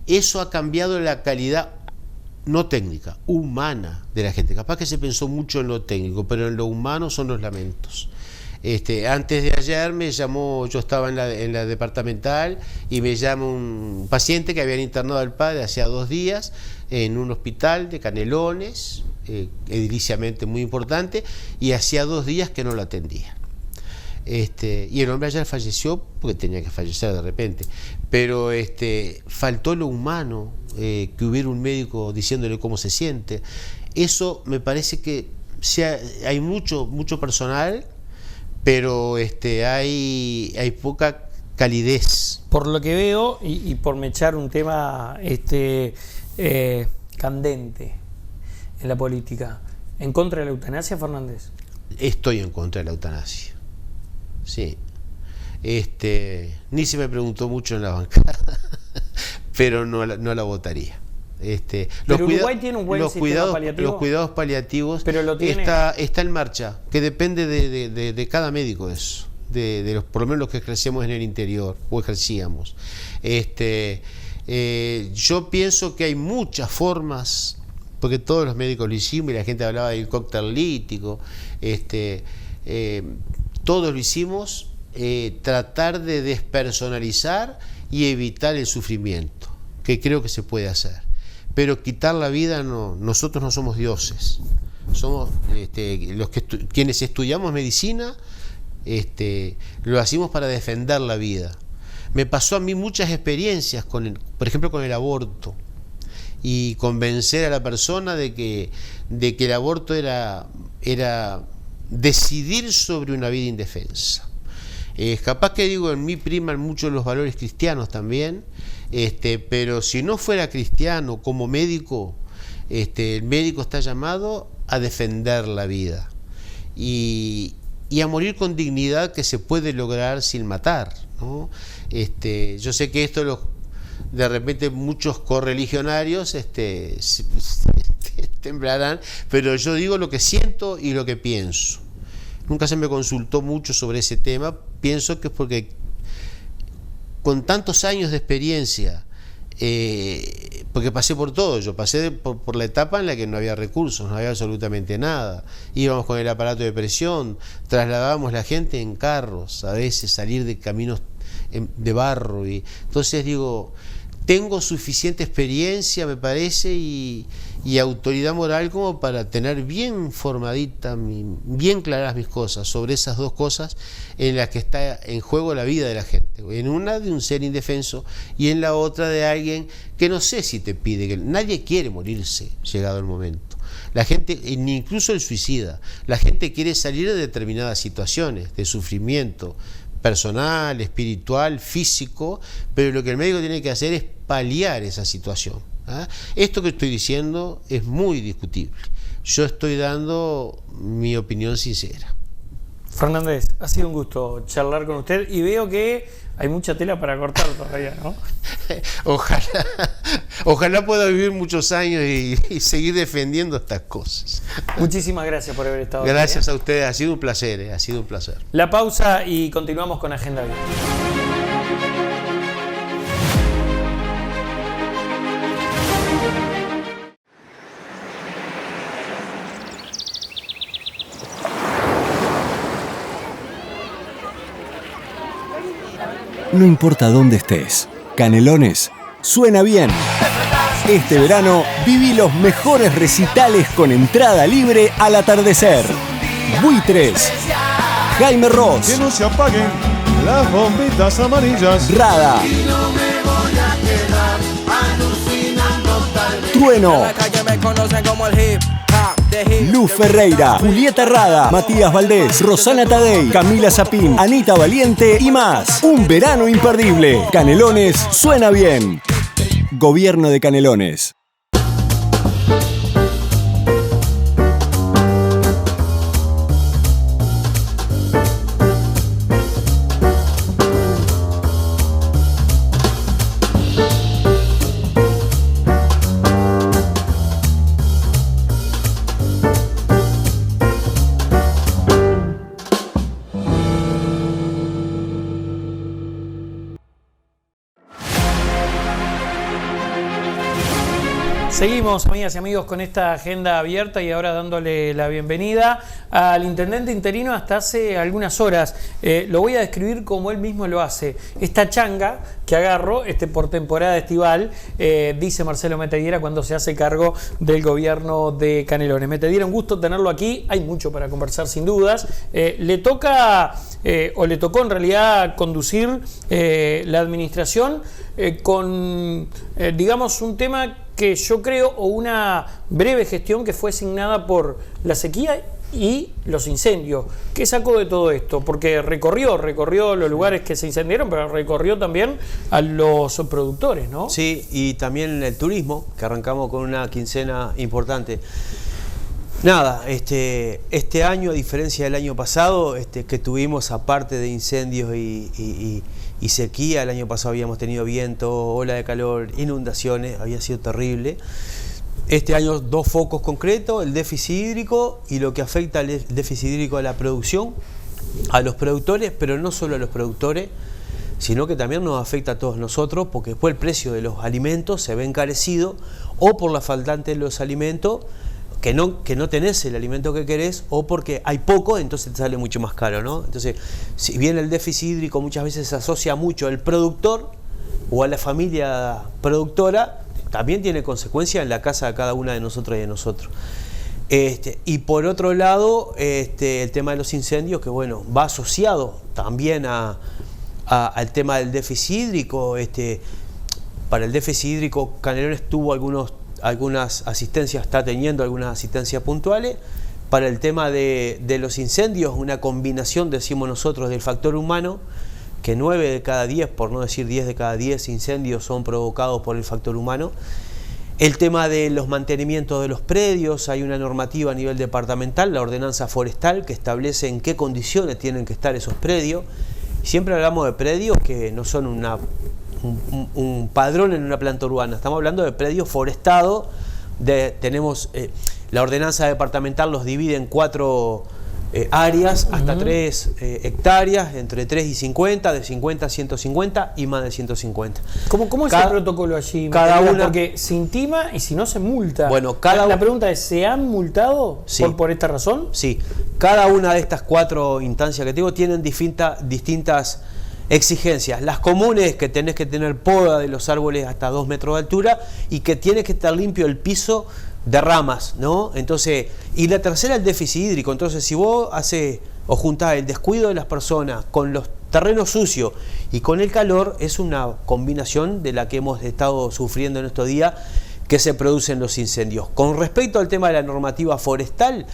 eso ha cambiado la calidad no técnica, humana de la gente. Capaz que se pensó mucho en lo técnico, pero en lo humano son los lamentos. Antes de ayer me llamó, yo estaba en la departamental y me llama un paciente que habían internado al padre hacía 2 días en un hospital de Canelones, ediliciamente muy importante, y hacía 2 días que no lo atendía. Y el hombre ayer falleció porque tenía que fallecer de repente, pero faltó lo humano, que hubiera un médico diciéndole cómo se siente. Eso me parece que hay mucho personal, pero hay poca calidez. Por lo que veo, y por me echar un tema candente en la política, ¿en contra de la eutanasia, Fernández? Estoy en contra de la eutanasia. Sí. Ni se me preguntó mucho en la bancada. pero no la votaría. Pero Uruguay tiene un buen sistema paliativo. Los cuidados paliativos pero lo tiene... está en marcha, que depende de cada médico eso, por lo menos los que ejercemos en el interior o ejercíamos. Yo pienso que hay muchas formas, porque todos los médicos lo hicimos y la gente hablaba del cóctel lítico, todos lo hicimos, tratar de despersonalizar y evitar el sufrimiento, que creo que se puede hacer. Pero quitar la vida no, nosotros no somos dioses, somos quienes estudiamos medicina, lo hacemos para defender la vida. Me pasó a mí muchas experiencias por ejemplo con el aborto, y convencer a la persona de que el aborto era decidir sobre una vida indefensa. Capaz que digo, en mí priman mucho los valores cristianos también, pero si no fuera cristiano como médico, el médico está llamado a defender la vida y a morir con dignidad, que se puede lograr sin matar, ¿no? Yo sé que esto de repente muchos correligionarios temblarán, pero yo digo lo que siento y lo que pienso. Nunca se me consultó mucho sobre ese tema. Pienso que es porque con tantos años de experiencia, porque pasé por todo, yo pasé por la etapa en la que no había recursos, no había absolutamente nada, íbamos con el aparato de presión, trasladábamos la gente en carros, a veces salir de caminos de barro, y entonces digo, tengo suficiente experiencia, me parece, y autoridad moral como para tener bien formadita, bien claras mis cosas sobre esas dos cosas en las que está en juego la vida de la gente. En una de un ser indefenso y en la otra de alguien que no sé si te pide, que nadie quiere morirse llegado el momento. La gente, incluso el suicida, la gente quiere salir de determinadas situaciones de sufrimiento personal, espiritual, físico, pero lo que el médico tiene que hacer es paliar esa situación. Esto que estoy diciendo es muy discutible. Yo estoy dando mi opinión sincera. Fernández, ha sido un gusto charlar con usted y veo que hay mucha tela para cortar todavía, ¿no? Ojalá pueda vivir muchos años y seguir defendiendo estas cosas. Muchísimas gracias por haber estado aquí. Gracias a ustedes, ha sido un placer, ha sido un placer. La pausa y continuamos con Agenda Abierta. No importa dónde estés, Canelones suena bien. Este verano viví los mejores recitales con entrada libre al atardecer. Buitres, Jaime Ross, Que no se apaguen las bombitas amarillas. Rada, Trueno, Luz Ferreira, Julieta Rada, Matías Valdés, Rosana Tadei, Camila Zapín, Anita Valiente y más. Un verano imperdible. Canelones suena bien. Gobierno de Canelones. Seguimos, amigas y amigos, con esta agenda abierta y ahora dándole la bienvenida al intendente interino hasta hace algunas horas. Lo voy a describir como él mismo lo hace. Esta changa que agarro por temporada estival, dice Marcelo Metediera cuando se hace cargo del gobierno de Canelones. Metediera, un gusto tenerlo aquí. Hay mucho para conversar sin dudas. Le toca, o le tocó en realidad conducir la administración con, digamos, un tema que yo creo, o una breve gestión que fue asignada por la sequía y los incendios. ¿Qué sacó de todo esto? Porque recorrió los lugares que se incendiaron, pero recorrió también a los productores, ¿no? Sí, y también el turismo, que arrancamos con una quincena importante. Nada, este año, a diferencia del año pasado, que tuvimos, aparte de incendios y y sequía. El año pasado habíamos tenido viento, ola de calor, inundaciones, había sido terrible. Este año 2 focos concretos, el déficit hídrico y lo que afecta al déficit hídrico a la producción, a los productores, pero no solo a los productores, sino que también nos afecta a todos nosotros, porque después el precio de los alimentos se ve encarecido, o por la faltante de los alimentos, que no tenés el alimento que querés, o porque hay poco, entonces te sale mucho más caro, ¿no? Entonces, si bien el déficit hídrico muchas veces se asocia mucho al productor o a la familia productora, también tiene consecuencias en la casa de cada una de nosotros y de nosotros. Y por otro lado, el tema de los incendios, que bueno, va asociado también al tema del déficit hídrico. Para el déficit hídrico, Canelones tuvo algunas asistencias, está teniendo algunas asistencias puntuales. Para el tema de los incendios, una combinación, decimos nosotros, del factor humano, que 9 de cada 10, por no decir 10 de cada 10 incendios son provocados por el factor humano. El tema de los mantenimientos de los predios, hay una normativa a nivel departamental, la ordenanza forestal, que establece en qué condiciones tienen que estar esos predios. Siempre hablamos de predios que no son un padrón en una planta urbana, estamos hablando de predios forestados. Tenemos la ordenanza departamental los divide en 4 áreas, hasta 3 hectáreas, entre 3 y 50, de 50 a 150 y más de 150. ¿Cómo es el protocolo allí? Cada una, porque se intima y si no se multa. Bueno, la pregunta es, ¿se han multado sí, por esta razón? Sí, cada una de estas 4 instancias que tengo tienen distintas exigencias. Las comunes, que tenés que tener poda de los árboles hasta 2 metros de altura y que tiene que estar limpio el piso de ramas, ¿no? Entonces, y la tercera, el déficit hídrico. Entonces, si vos haces o juntás el descuido de las personas con los terrenos sucios y con el calor, es una combinación de la que hemos estado sufriendo en estos días, que se producen los incendios. Con respecto al tema de la normativa forestal,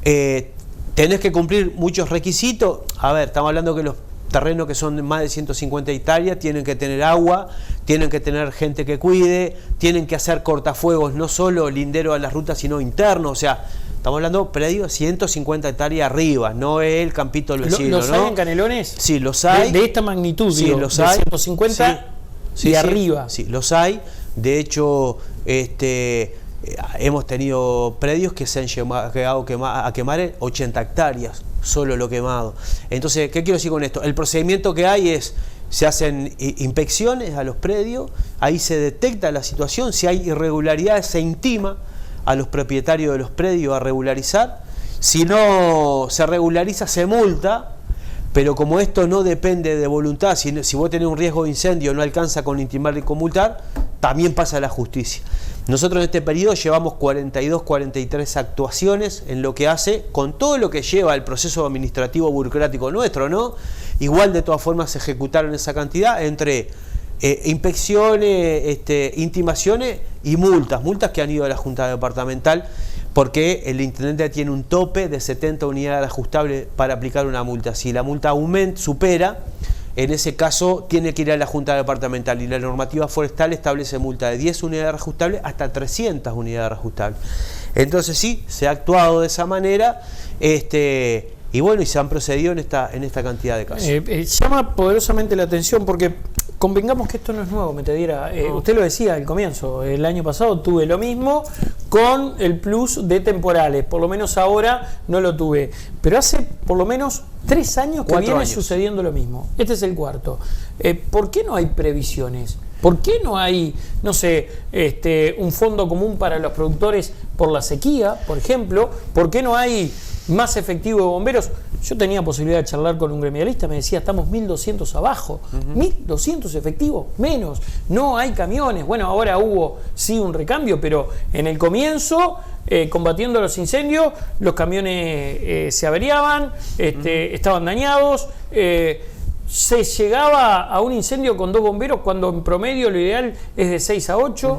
tenés que cumplir muchos requisitos. A ver, estamos hablando que los terrenos que son de más de 150 hectáreas tienen que tener agua, tienen que tener gente que cuide, tienen que hacer cortafuegos, no solo lindero a las rutas, sino internos. O sea, estamos hablando de predios 150 hectáreas arriba, no es el campito del vecino. ¿Los hay en Canelones? Sí, los hay. De esta magnitud, sí, digo, los de hay. 150 y arriba. Sí, los hay. De hecho, hemos tenido predios que se han llegado a quemar 80 hectáreas, solo lo quemado. Entonces, ¿qué quiero decir con esto? El procedimiento que hay es, se hacen inspecciones a los predios, ahí se detecta la situación, si hay irregularidades se intima a los propietarios de los predios a regularizar, si no se regulariza se multa, pero como esto no depende de voluntad, si vos tenés un riesgo de incendio no alcanza con intimar y con multar, también pasa a la justicia. Nosotros en este periodo llevamos 42, 43 actuaciones en lo que hace, con todo lo que lleva el proceso administrativo burocrático nuestro, ¿no? Igual de todas formas se ejecutaron esa cantidad entre inspecciones, intimaciones y multas que han ido a la Junta Departamental, porque el intendente tiene un tope de 70 unidades ajustables para aplicar una multa. Si la multa supera, en ese caso tiene que ir a la Junta Departamental, y la normativa forestal establece multa de 10 unidades reajustables hasta 300 unidades reajustables. Entonces sí, se ha actuado de esa manera, y bueno, y se han procedido en esta cantidad de casos. Llama poderosamente la atención porque convengamos que esto no es nuevo, Metediera. Usted lo decía al comienzo, el año pasado tuve lo mismo con el plus de temporales, por lo menos ahora no lo tuve, pero hace por lo menos 3 años que viene sucediendo lo mismo. Este es el 4. ¿Por qué no hay previsiones? ¿Por qué no hay, no sé, un fondo común para los productores por la sequía, por ejemplo? ¿Por qué no hay más efectivo de bomberos? Yo tenía posibilidad de charlar con un gremialista, me decía, estamos 1.200 abajo, 1.200 efectivos, menos, no hay camiones. Bueno, ahora hubo sí un recambio, pero en el comienzo, combatiendo los incendios, los camiones se averiaban, estaban dañados, se llegaba a un incendio con 2 bomberos cuando en promedio lo ideal es de 6 a 8.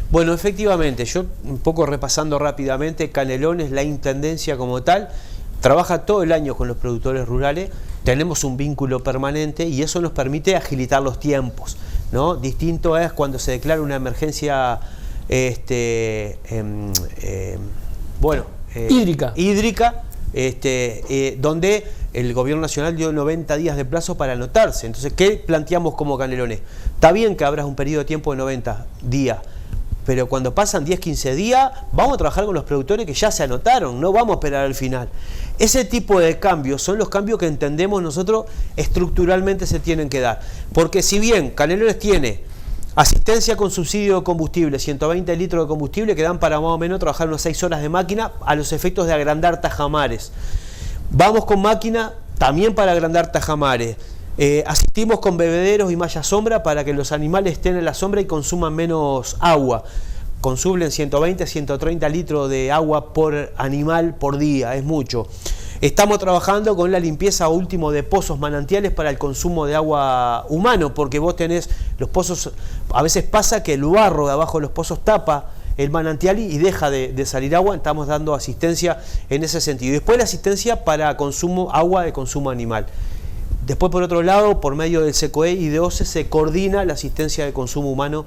Bueno, efectivamente, yo un poco repasando rápidamente, Canelones, la intendencia como tal, trabaja todo el año con los productores rurales, tenemos un vínculo permanente y eso nos permite agilitar los tiempos, ¿no? Distinto es cuando se declara una emergencia hídrica, donde el gobierno nacional dio 90 días de plazo para anotarse. Entonces, ¿qué planteamos como Canelones? Está bien que abras un periodo de tiempo de 90 días, pero cuando pasan 10, 15 días, vamos a trabajar con los productores que ya se anotaron, no vamos a esperar al final. Ese tipo de cambios son los cambios que entendemos nosotros estructuralmente se tienen que dar. Porque si bien Canelones tiene asistencia con subsidio de combustible, 120 litros de combustible que dan para más o menos trabajar unas 6 horas de máquina a los efectos de agrandar tajamares. Vamos con máquina también para agrandar tajamares. Asistimos con bebederos y malla sombra para que los animales estén en la sombra y consuman menos agua. Consumen 120, 130 litros de agua por animal por día, es mucho. Estamos trabajando con la limpieza último de pozos manantiales para el consumo de agua humano, porque vos tenés los pozos, a veces pasa que el barro de abajo de los pozos tapa el manantial y deja de salir agua. Estamos dando asistencia en ese sentido. Después la asistencia para consumo, agua de consumo animal. Después, por otro lado, por medio del SECOE y de OCE se coordina la asistencia de consumo humano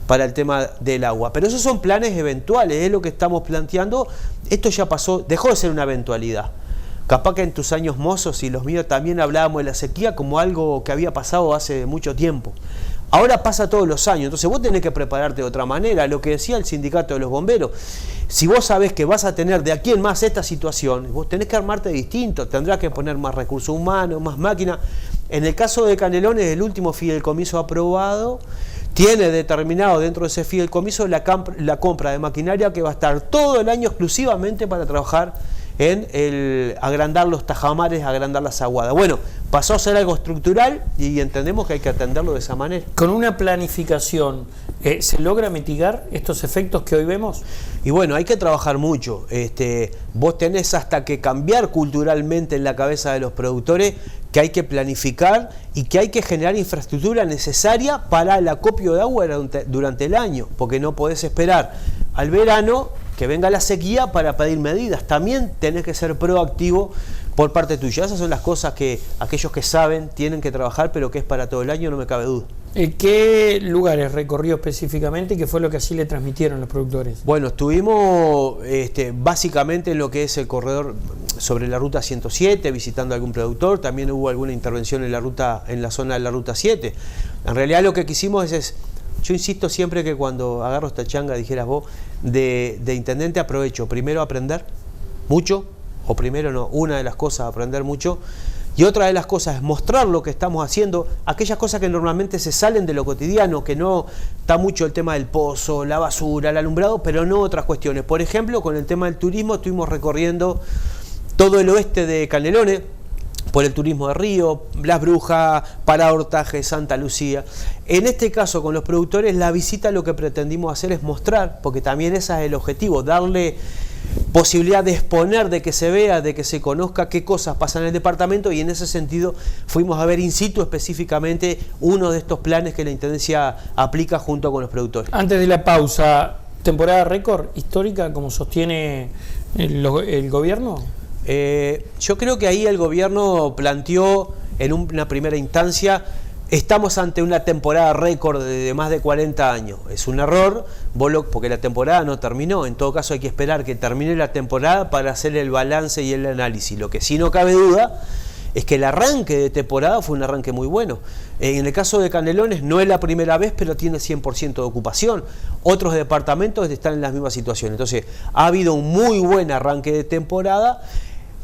para el tema del agua. Pero esos son planes eventuales, es lo que estamos planteando. Esto ya pasó, dejó de ser una eventualidad. Capaz que en tus años mozos y los míos también hablábamos de la sequía como algo que había pasado hace mucho tiempo. Ahora pasa todos los años, entonces vos tenés que prepararte de otra manera. Lo que decía el sindicato de los bomberos, si vos sabés que vas a tener de aquí en más esta situación, vos tenés que armarte distinto, tendrás que poner más recursos humanos, más máquinas. En el caso de Canelones, el último fideicomiso aprobado tiene determinado dentro de ese fideicomiso la compra de maquinaria que va a estar todo el año exclusivamente para trabajar en el agrandar los tajamares, agrandar las aguadas. Bueno, pasó a ser algo estructural y entendemos que hay que atenderlo de esa manera. Con una planificación, ¿se logra mitigar estos efectos que hoy vemos? Y bueno, hay que trabajar mucho. Vos tenés hasta que cambiar culturalmente en la cabeza de los productores que hay que planificar y que hay que generar infraestructura necesaria para el acopio de agua durante el año, porque no podés esperar al verano que venga la sequía para pedir medidas. También tenés que ser proactivo por parte tuya. Esas son las cosas que aquellos que saben tienen que trabajar, pero que es para todo el año, no me cabe duda. ¿Qué lugares recorrió específicamente y qué fue lo que así le transmitieron los productores? Bueno, estuvimos básicamente en lo que es el corredor sobre la ruta 107, visitando a algún productor. También hubo alguna intervención en la zona de la ruta 7. En realidad lo que quisimos es yo insisto siempre que cuando agarro esta changa, dijeras vos, de intendente, aprovecho primero aprender mucho, o primero no, una de las cosas aprender mucho, y otra de las cosas es mostrar lo que estamos haciendo, aquellas cosas que normalmente se salen de lo cotidiano, que no está mucho el tema del pozo, la basura, el alumbrado, pero no otras cuestiones. Por ejemplo, con el tema del turismo estuvimos recorriendo todo el oeste de Canelones, por el turismo de río, Las Brujas, Pará Hortaje, Santa Lucía. En este caso, con los productores, la visita lo que pretendimos hacer es mostrar, porque también ese es el objetivo, darle posibilidad de exponer, de que se vea, de que se conozca qué cosas pasan en el departamento, y en ese sentido fuimos a ver in situ específicamente uno de estos planes que la Intendencia aplica junto con los productores. Antes de la pausa, ¿temporada récord histórica como sostiene el gobierno? Yo creo que ahí el gobierno planteó en una primera instancia, estamos ante una temporada récord de más de 40 años. Es un error, porque la temporada no terminó. En todo caso hay que esperar que termine la temporada para hacer el balance y el análisis. Lo que sí no cabe duda es que el arranque de temporada fue un arranque muy bueno. En el caso de Canelones no es la primera vez, pero tiene 100% de ocupación. Otros departamentos están en la misma situación. Entonces ha habido un muy buen arranque de temporada.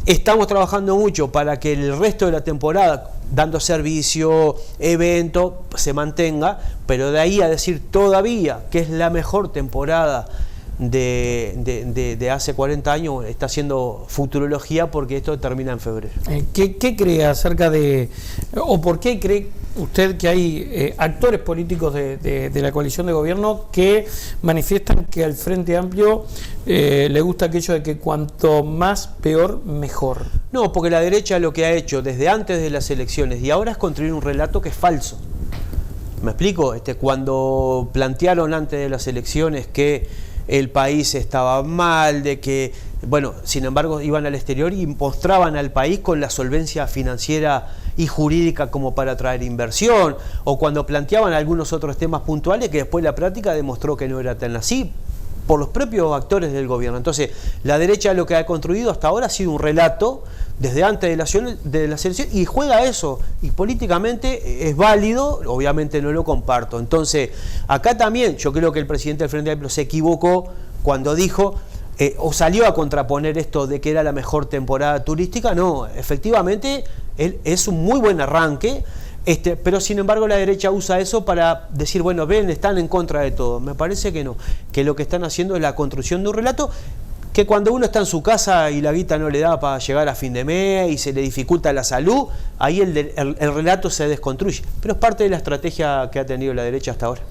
Estamos trabajando mucho para que el resto de la temporada, dando servicio, evento, se mantenga, pero de ahí a decir todavía que es la mejor temporada de hace 40 años, está haciendo futurología, porque esto termina en febrero. ¿Qué cree acerca de, o por qué cree usted que hay actores políticos de la coalición de gobierno que manifiestan que al Frente Amplio le gusta aquello de que cuanto más peor, mejor? No, porque la derecha lo que ha hecho desde antes de las elecciones y ahora es construir un relato que es falso. ¿Me explico? Cuando plantearon antes de las elecciones que el país estaba mal, de que, bueno, sin embargo iban al exterior y mostraban al país con la solvencia financiera y jurídica como para atraer inversión, o cuando planteaban algunos otros temas puntuales que después la práctica demostró que no era tan así. por los propios actores del gobierno. Entonces, la derecha lo que ha construido hasta ahora ha sido un relato desde antes de la elección y juega eso, y políticamente es válido, obviamente no lo comparto. Entonces, acá también yo creo que el presidente del Frente Amplio se equivocó cuando dijo o salió a contraponer esto de que era la mejor temporada turística. No, efectivamente es un muy buen arranque. Pero sin embargo la derecha usa eso para decir, bueno, ven, están en contra de todo. Me parece que no, que lo que están haciendo es la construcción de un relato que cuando uno está en su casa y la guita no le da para llegar a fin de mes y se le dificulta la salud, ahí el relato se desconstruye. Pero es parte de la estrategia que ha tenido la derecha hasta ahora.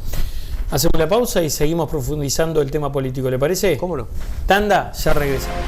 Hacemos la pausa y seguimos profundizando el tema político, ¿le parece? ¿Cómo no? Tanda, ya regresamos.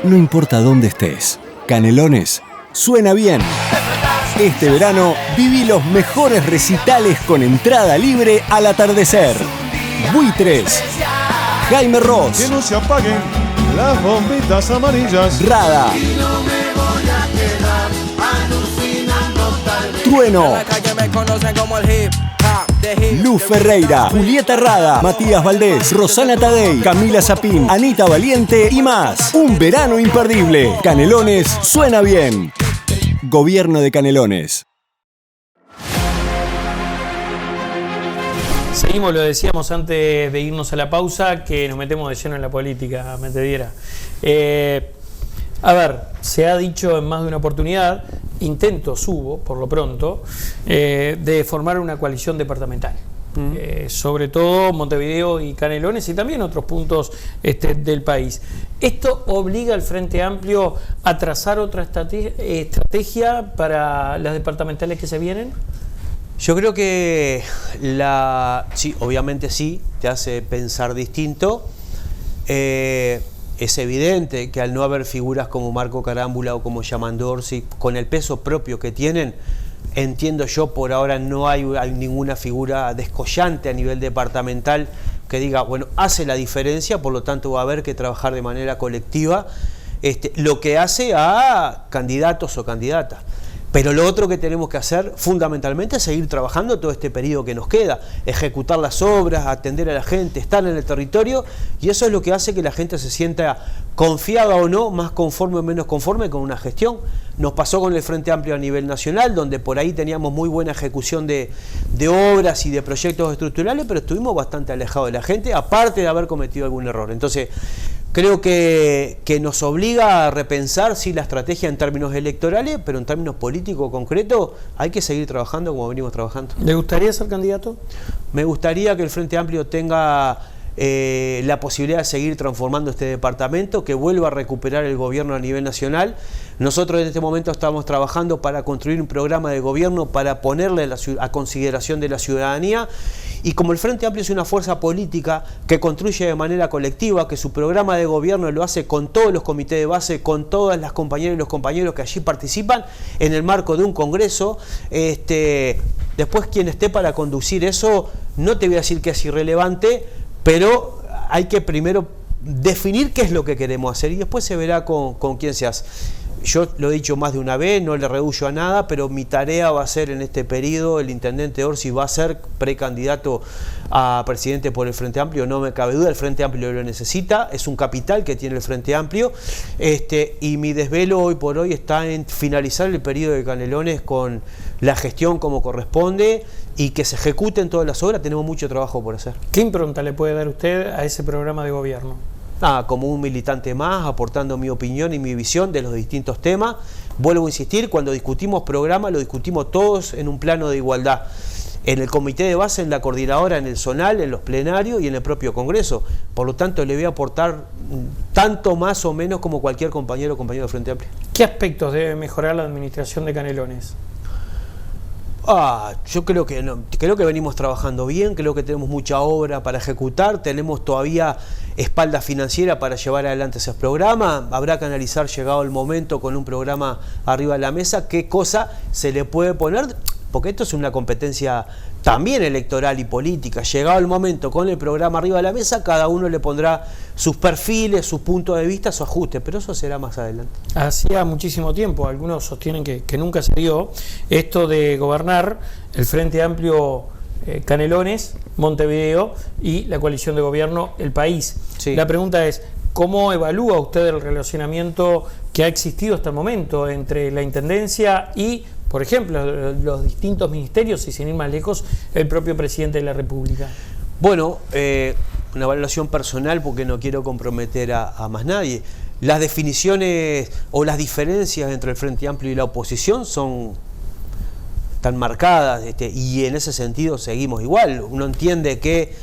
No importa dónde estés, Canelones suena bien. Este verano viví los mejores recitales con entrada libre al atardecer. Buitres, Jaime Ross, Que no se apaguen las bombitas amarillas. Rada, Trueno, Luz Ferreira, Julieta Rada, Matías Valdés, Rosana Tadei, Camila Zapín, Anita Valiente y más. Un verano imperdible. Canelones suena bien. Gobierno de Canelones. Seguimos, lo decíamos antes de irnos a la pausa, que nos metemos de lleno en la política, me te diera. A ver, se ha dicho en más de una oportunidad, intentos hubo, por lo pronto, de formar una coalición departamental. Sobre todo Montevideo y Canelones y también otros puntos del país. ¿Esto obliga al Frente Amplio a trazar otra estrategia para las departamentales que se vienen? Yo creo que sí, obviamente sí, te hace pensar distinto. Es evidente que al no haber figuras como Marco Carámbula o como Yamandú Orsi, con el peso propio que tienen, entiendo yo, por ahora no hay ninguna figura descollante a nivel departamental que diga, bueno, hace la diferencia, por lo tanto va a haber que trabajar de manera colectiva, lo que hace a candidatos o candidatas. Pero lo otro que tenemos que hacer fundamentalmente es seguir trabajando todo este periodo que nos queda, ejecutar las obras, atender a la gente, estar en el territorio, y eso es lo que hace que la gente se sienta confiada o no, más conforme o menos conforme con una gestión. Nos pasó con el Frente Amplio a nivel nacional, donde por ahí teníamos muy buena ejecución de obras y de proyectos estructurales, pero estuvimos bastante alejados de la gente, aparte de haber cometido algún error. Entonces, creo que nos obliga a repensar sí, la estrategia en términos electorales, pero en términos políticos concretos hay que seguir trabajando como venimos trabajando. ¿Le gustaría ser candidato? Me gustaría que el Frente Amplio tenga la posibilidad de seguir transformando este departamento, que vuelva a recuperar el gobierno a nivel nacional. Nosotros en este momento estamos trabajando para construir un programa de gobierno para ponerle a consideración de la ciudadanía, y como el Frente Amplio es una fuerza política que construye de manera colectiva, que su programa de gobierno lo hace con todos los comités de base, con todas las compañeras y los compañeros que allí participan en el marco de un congreso, después quien esté para conducir eso, no te voy a decir que es irrelevante, pero hay que primero definir qué es lo que queremos hacer y después se verá con quién se hace. yo lo he dicho más de una vez, no le rehuyo a nada, pero mi tarea va a ser en este periodo, el intendente Orsi va a ser precandidato a presidente por el Frente Amplio, no me cabe duda, el Frente Amplio lo necesita, es un capital que tiene el Frente Amplio, y mi desvelo hoy por hoy está en finalizar el periodo de Canelones con la gestión como corresponde y que se ejecuten todas las obras. Tenemos mucho trabajo por hacer. ¿Qué impronta le puede dar usted a ese programa de gobierno? Como un militante más, aportando mi opinión y mi visión de los distintos temas. Vuelvo a insistir, cuando discutimos programa, lo discutimos todos en un plano de igualdad. En el comité de base, en la coordinadora, en el zonal, en los plenarios y en el propio Congreso. Por lo tanto, le voy a aportar tanto más o menos como cualquier compañero o compañero del Frente Amplio. ¿Qué aspectos debe mejorar la administración de Canelones? Yo creo que creo que venimos trabajando bien, creo que tenemos mucha obra para ejecutar, tenemos todavía espalda financiera para llevar adelante esos programas. Habrá que analizar, llegado el momento, con un programa arriba de la mesa, qué cosa se le puede poner, porque esto es una competencia también electoral y política. Llegado el momento, con el programa arriba de la mesa, cada uno le pondrá sus perfiles, sus puntos de vista, su ajuste, pero eso será más adelante. Hacía muchísimo tiempo, algunos sostienen que nunca se dio esto de gobernar el Frente Amplio Canelones, Montevideo y la coalición de gobierno El País. Sí. La pregunta es, ¿cómo evalúa usted el relacionamiento que ha existido hasta el momento entre la Intendencia y, por ejemplo, los distintos ministerios y, sin ir más lejos, el propio presidente de la República? Bueno, una valoración personal, porque no quiero comprometer a más nadie. Las definiciones o las diferencias entre el Frente Amplio y la oposición son tan marcadas, y en ese sentido seguimos igual. Uno entiende que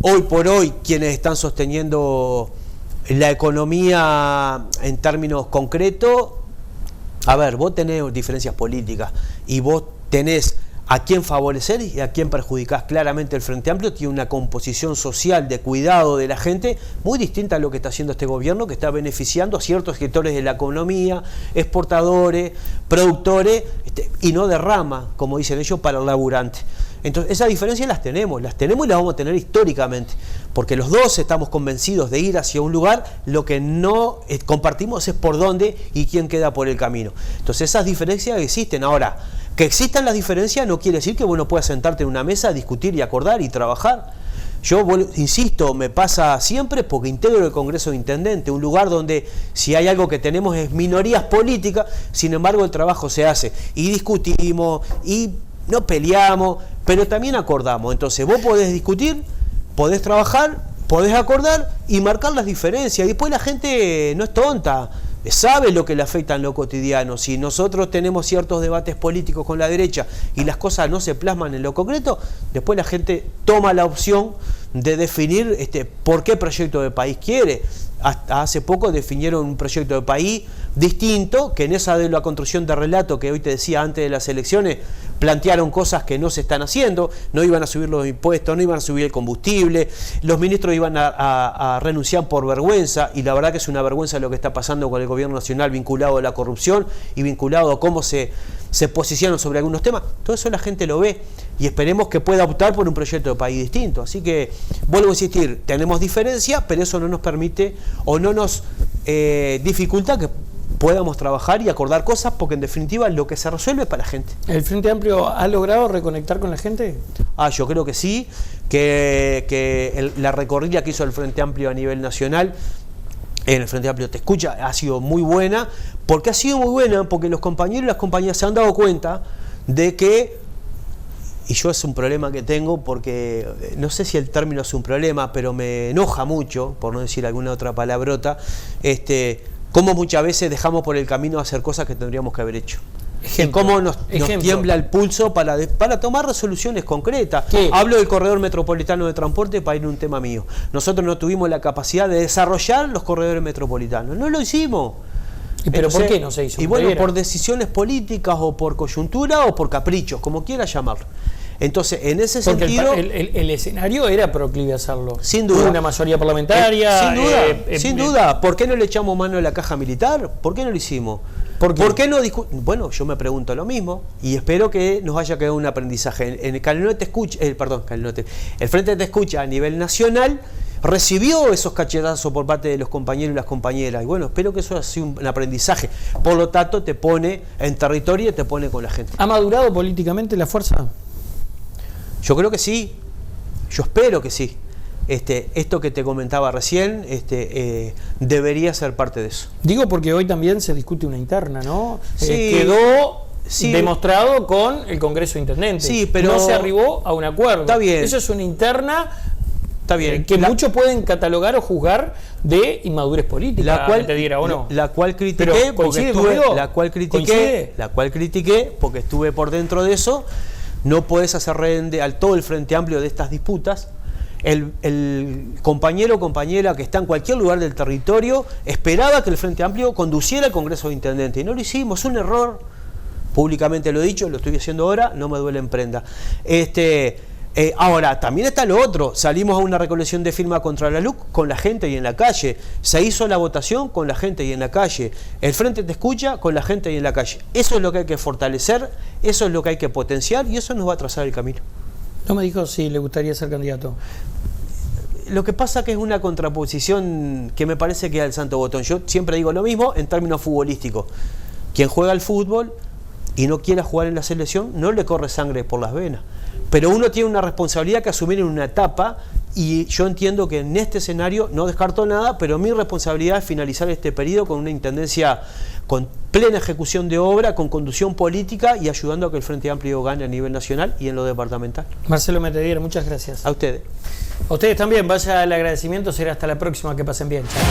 hoy por hoy quienes están sosteniendo la economía en términos concretos, a ver, vos tenés diferencias políticas y vos tenés a quién favorecer y a quién perjudicás. Claramente el Frente Amplio tiene una composición social de cuidado de la gente muy distinta a lo que está haciendo este gobierno, que está beneficiando a ciertos sectores de la economía, exportadores, productores, y no derrama, como dicen ellos, para el laburante. Entonces, esas diferencias las tenemos y las vamos a tener históricamente, porque los dos estamos convencidos de ir hacia un lugar. Lo que no compartimos es por dónde y quién queda por el camino. Entonces, esas diferencias existen. Ahora, que existan las diferencias no quiere decir que vos no puedas sentarte en una mesa, discutir y acordar y trabajar. Yo insisto, me pasa siempre porque integro el Congreso de Intendentes, un lugar donde si hay algo que tenemos es minorías políticas, sin embargo el trabajo se hace y discutimos y no peleamos, pero también acordamos. Entonces vos podés discutir, podés trabajar, podés acordar y marcar las diferencias. Y después la gente no es tonta, sabe lo que le afecta en lo cotidiano. Si nosotros tenemos ciertos debates políticos con la derecha y las cosas no se plasman en lo concreto, después la gente toma la opción de definir por qué proyecto de país quiere. Hasta hace poco definieron un proyecto de país distinto, que en esa de la construcción de relato que hoy te decía antes de las elecciones, plantearon cosas que no se están haciendo, no iban a subir los impuestos, no iban a subir el combustible, los ministros iban a renunciar por vergüenza, y la verdad que es una vergüenza lo que está pasando con el gobierno nacional vinculado a la corrupción y vinculado a cómo se posicionan sobre algunos temas. Todo eso la gente lo ve y esperemos que pueda optar por un proyecto de país distinto. Así que, vuelvo a insistir, tenemos diferencias, pero eso no nos permite o no nos dificulta que podamos trabajar y acordar cosas, porque en definitiva lo que se resuelve es para la gente. ¿El Frente Amplio ha logrado reconectar con la gente? Yo creo que sí, la recorrida que hizo el Frente Amplio a nivel nacional, en el Frente Amplio Te Escucha, ha sido muy buena. ¿Por qué ha sido muy buena? Porque los compañeros y las compañeras se han dado cuenta de que, y yo es un problema que tengo, porque no sé si el término es un problema, pero me enoja mucho, por no decir alguna otra palabrota, cómo muchas veces dejamos por el camino hacer cosas que tendríamos que haber hecho. Y cómo nos tiembla el pulso para tomar resoluciones concretas. ¿Qué? Hablo del corredor metropolitano de transporte para ir a un tema mío. Nosotros no tuvimos la capacidad de desarrollar los corredores metropolitanos. No lo hicimos. ¿Pero por qué no se hizo? Y bueno, por decisiones políticas o por coyuntura o por caprichos, como quiera llamarlo. Entonces, en ese sentido, el escenario era proclive a hacerlo. Sin duda. Una mayoría parlamentaria. Sin duda. ¿Por qué no le echamos mano a la caja militar? ¿Por qué no lo hicimos? ¿Por qué no discuten? Bueno, yo me pregunto lo mismo y espero que nos haya quedado un aprendizaje. En el Canelone te escucha, el Frente Te Escucha a nivel nacional recibió esos cachetazos por parte de los compañeros y las compañeras. Y bueno, espero que eso haya sido un aprendizaje. Por lo tanto, te pone en territorio y te pone con la gente. ¿Ha madurado políticamente la fuerza? Yo creo que sí. Yo espero que sí. Esto que te comentaba recién debería ser parte de eso. Digo porque hoy también se discute una interna, ¿no? Sí, quedó sí, demostrado con el Congreso de Intendentes. Sí, pero no se arribó a un acuerdo. Está bien. Eso es una interna. Está bien. Que muchos pueden catalogar o juzgar de inmadurez política, la cual critiqué Pero, porque la cual critiqué porque estuve por dentro de eso. No podés hacer rehén al todo el Frente Amplio de estas disputas. El compañero o compañera que está en cualquier lugar del territorio esperaba que el Frente Amplio conduciera el Congreso de Intendentes y no lo hicimos, un error. Públicamente lo he dicho, lo estoy haciendo ahora, no me duele en prenda. Ahora, también está lo otro. Salimos a una recolección de firma contra la LUC con la gente y en la calle. Se hizo la votación con la gente y en la calle. El Frente Te Escucha con la gente y en la calle. Eso es lo que hay que fortalecer, eso es lo que hay que potenciar y eso nos va a trazar el camino. No me dijo si le gustaría ser candidato. Lo que pasa que es una contraposición que me parece que es el santo botón. Yo siempre digo lo mismo en términos futbolísticos. Quien juega al fútbol y no quiera jugar en la selección, no le corre sangre por las venas. Pero uno tiene una responsabilidad que asumir en una etapa y yo entiendo que en este escenario no descarto nada, pero mi responsabilidad es finalizar este periodo con una intendencia con plena ejecución de obra, con conducción política y ayudando a que el Frente Amplio gane a nivel nacional y en lo departamental. Marcelo Metedier, muchas gracias. A ustedes. A ustedes también, vaya el agradecimiento, será hasta la próxima, que pasen bien. Chao.